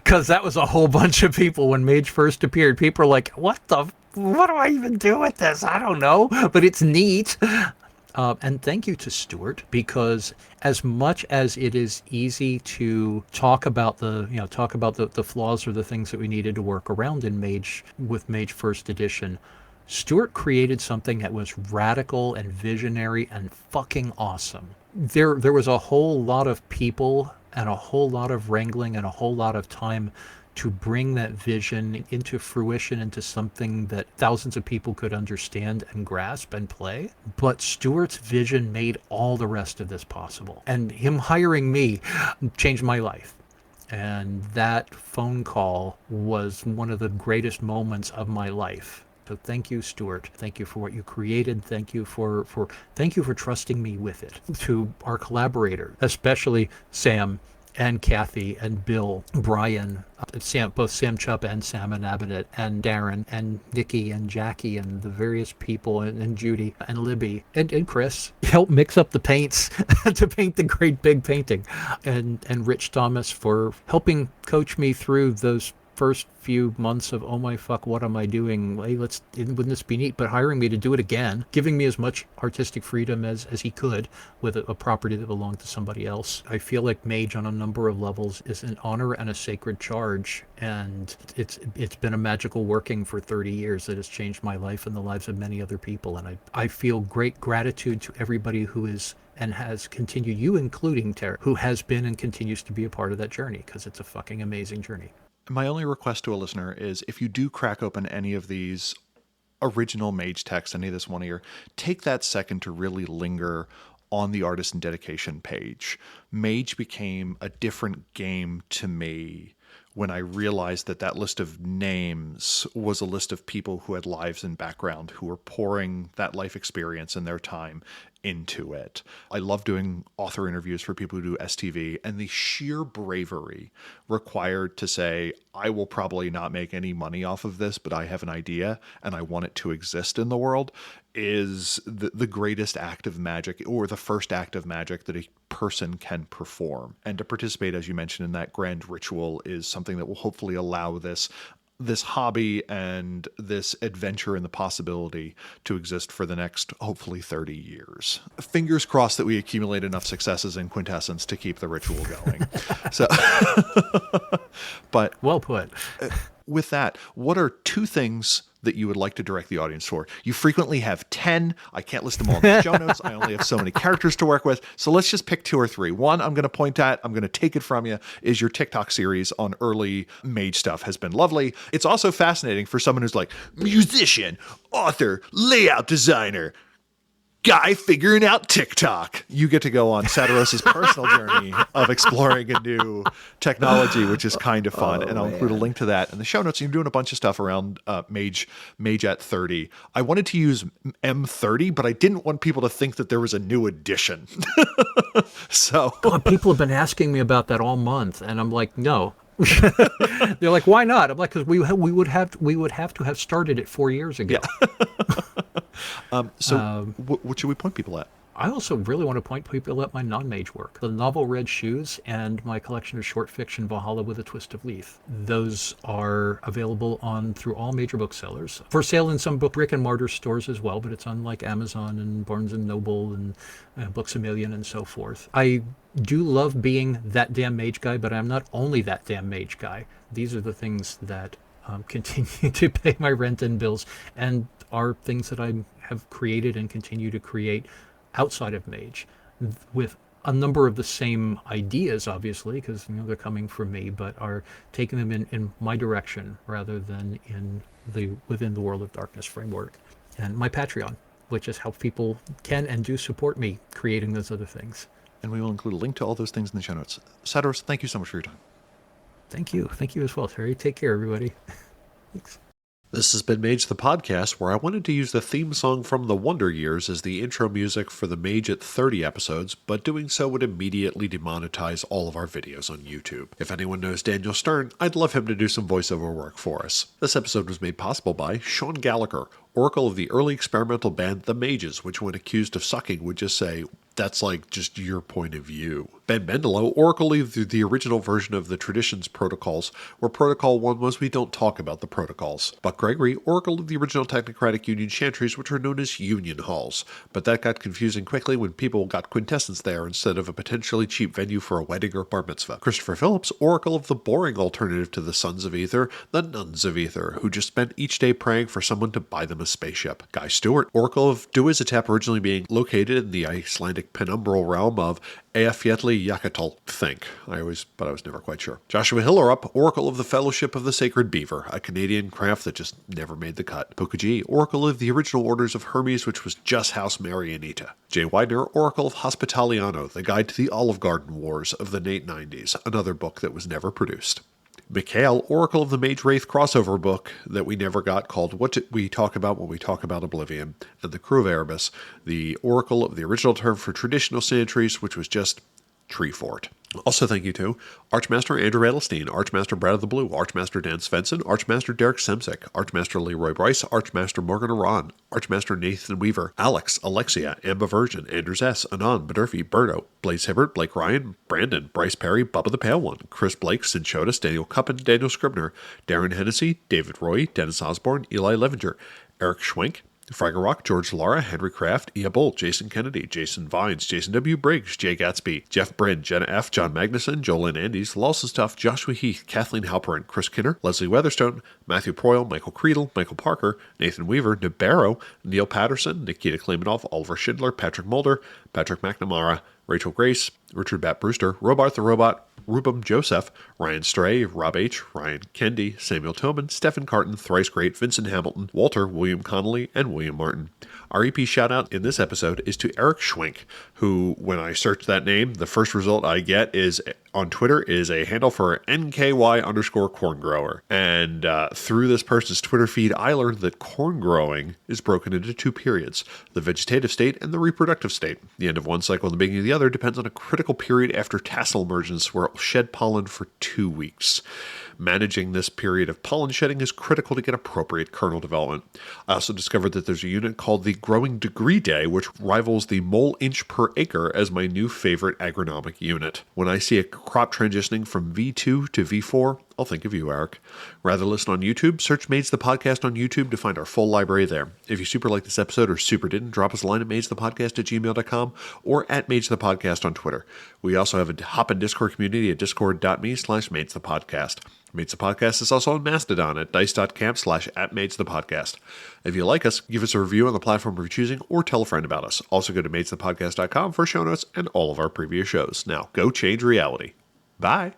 Because that was a whole bunch of people when Mage first appeared. People were like, what do I even do with this? I don't know, but it's neat. And thank you to Stuart, because as much as it is easy to talk about the flaws or the things that we needed to work around in Mage with Mage First Edition, Stuart created something that was radical and visionary and fucking awesome. There was a whole lot of people and a whole lot of wrangling and a whole lot of time to bring that vision into fruition, into something that thousands of people could understand and grasp and play. But Stuart's vision made all the rest of this possible. And him hiring me changed my life. And that phone call was one of the greatest moments of my life. So thank you, Stuart. Thank you for what you created. Thank you for trusting me with it. To our collaborator, especially Sam and Kathy and Bill, Brian, both Sam Chupp and Sam Abbott, and Darren and Nikki and Jackie and the various people, and Judy and Libby and Chris help mix up the paints to paint the great big painting, and Rich Thomas for helping coach me through those first few months of, oh my fuck, what am I doing? Hey, wouldn't this be neat? But hiring me to do it again, giving me as much artistic freedom as he could with a property that belonged to somebody else. I feel like Mage on a number of levels is an honor and a sacred charge, and it's been a magical working for 30 years that has changed my life and the lives of many other people. And I feel great gratitude to everybody who is and has continued, you including Tara, who has been and continues to be a part of that journey, because it's a fucking amazing journey. My only request to a listener is, if you do crack open any of these original Mage texts, any of this one year, take that second to really linger on the artist and dedication page. Mage became a different game to me when I realized that list of names was a list of people who had lives and background, who were pouring that life experience and their time into it. I love doing author interviews for people who do STV, and the sheer bravery required to say, I will probably not make any money off of this, but I have an idea and I want it to exist in the world, is the greatest act of magic, or the first act of magic that a person can perform. And to participate, as you mentioned, in that grand ritual is something that will hopefully allow this hobby and this adventure and the possibility to exist for the next, hopefully, 30 years. Fingers crossed that we accumulate enough successes in Quintessence to keep the ritual going. So, but well put. With that, what are 2 things that you would like to direct the audience for? You frequently have 10. I can't list them all in the show notes. I only have so many characters to work with. So let's just pick 2 or 3. One I'm going to point at, I'm going to take it from you, is your TikTok series on early Mage stuff has been lovely. It's also fascinating for someone who's like, musician, author, layout designer, guy figuring out TikTok. You get to go on Satyros' personal journey of exploring a new technology, which is kind of fun. And I'll include a link to that in the show notes. You're doing a bunch of stuff around Mage at 30. I wanted to use M30, but I didn't want people to think that there was a new edition. So God, people have been asking me about that all month, and I'm like, no. They're like, why not? I'm like, because we would have to have started it 4 years ago. Yeah. What should we point people at? I also really want to point people at my non-Mage work. The novel Red Shoes and my collection of short fiction Valhalla with a Twist of Leaf. Those are available through all major booksellers. For sale in some brick and mortar stores as well, but it's on like Amazon and Barnes & Noble and Books A Million and so forth. I do love being that damn Mage guy, but I'm not only that damn Mage guy. These are the things that continue to pay my rent and bills, and are things that I have created and continue to create outside of Mage, with a number of the same ideas, obviously, because they're coming from me, but are taking them in my direction rather than within the World of Darkness framework. And my Patreon, which is how people can and do support me creating those other things. And we will include a link to all those things in the show notes. Satyros, thank you so much for your time. Thank you. Thank you as well, Terry. Take care, everybody. Thanks. This has been Mage the Podcast, where I wanted to use the theme song from The Wonder Years as the intro music for the Mage at 30 episodes, but doing so would immediately demonetize all of our videos on YouTube. If anyone knows Daniel Stern, I'd love him to do some voiceover work for us. This episode was made possible by Sean Gallagher, Oracle of the early experimental band The Mages, which when accused of sucking would just say, "That's like just your point of view." Ben Bendelow, Oracle of the original version of the Traditions protocols, where Protocol 1 was we don't talk about the protocols. Buck Gregory, Oracle of the original Technocratic Union Chantries, which are known as Union Halls, but that got confusing quickly when people got quintessence there instead of a potentially cheap venue for a wedding or bar mitzvah. Christopher Phillips, Oracle of the boring alternative to the Sons of Ether, the Nuns of Ether, who just spent each day praying for someone to buy them a spaceship. Guy Stewart, Oracle of Duizatep, originally being located in the Icelandic penumbral realm of Eyjafjallajökull, I was never quite sure. Joshua Hillerup, Oracle of the Fellowship of the Sacred Beaver, a Canadian craft that just never made the cut. Puka G, Oracle of the original Orders of Hermes, which was just House Marianita. Jay Widener, Oracle of Hospitaliano, the Guide to the Olive Garden Wars of the late 90s, another book that was never produced. Mikhail, Oracle of the Mage Wraith crossover book that we never got, called What Did We Talk About When We Talk About Oblivion, and the Crew of Erebus, the Oracle of the original term for traditional Chantries, which was just Tree Fort. Also thank you to Archmaster Andrew Edelstein, Archmaster Brad of the Blue, Archmaster Dan Svensson, Archmaster Derek Semsek, Archmaster Leroy Bryce, Archmaster Morgan Aran, Archmaster Nathan Weaver, Alex, Alexia, Amba Virgin, Anders S., Anon, Badurfi, Berto, Blaze Hibbert, Blake Ryan, Brandon, Bryce Perry, Bubba the Pale One, Chris Blake, Cinchotis, Daniel Cuppin, Daniel Scribner, Darren Hennessy, David Roy, Dennis Osborne, Eli Levenger, Eric Schwenk, Fraggle Rock, George Lara, Henry Kraft, Ia Bolt, Jason Kennedy, Jason Vines, Jason W. Briggs, Jay Gatsby, Jeff Bryn, Jenna F., John Magnuson, Jolyn Andes, Lawson Stuff, Joshua Heath, Kathleen Halperin, Chris Kinner, Leslie Weatherstone, Matthew Proyle, Michael Creedle, Michael Parker, Nathan Weaver, Nibaro, Neil Patterson, Nikita Klimanoff, Oliver Schindler, Patrick Mulder, Patrick McNamara, Rachel Grace, Richard Bat Brewster, Robart the Robot, Rubum Joseph, Ryan Stray, Rob H., Ryan Kendi, Samuel Tillman, Stephen Carton, Thrice Great, Vincent Hamilton, Walter, William Connolly, and William Martin. Our EP shout-out in this episode is to Eric Schwenk, who, when I search that name, the first result I get is on Twitter is a handle for NKY_corngrower. And through this person's Twitter feed, I learned that corn growing is broken into two periods, the vegetative state and the reproductive state. The end of one cycle and the beginning of the other depends on a critical period after tassel emergence where it will shed pollen for 2 weeks. Managing this period of pollen shedding is critical to get appropriate kernel development. I also discovered that there's a unit called the Growing Degree Day, which rivals the mole inch per acre as my new favorite agronomic unit. When I see a crop transitioning from V2 to V4, I'll think of you, Eric. Rather listen on YouTube, search Mage the Podcast on YouTube to find our full library there. If you super like this episode or super didn't, drop us a line at magethepodcast@gmail.com or at Mage the Podcast on Twitter. We also have a hop in Discord community at discord.me/magethepodcast. Mage the Podcast is also on Mastodon at dice.camp/@magethepodcast. If you like us, give us a review on the platform of your choosing or tell a friend about us. Also go to magethepodcast.com for show notes and all of our previous shows. Now, go change reality. Bye.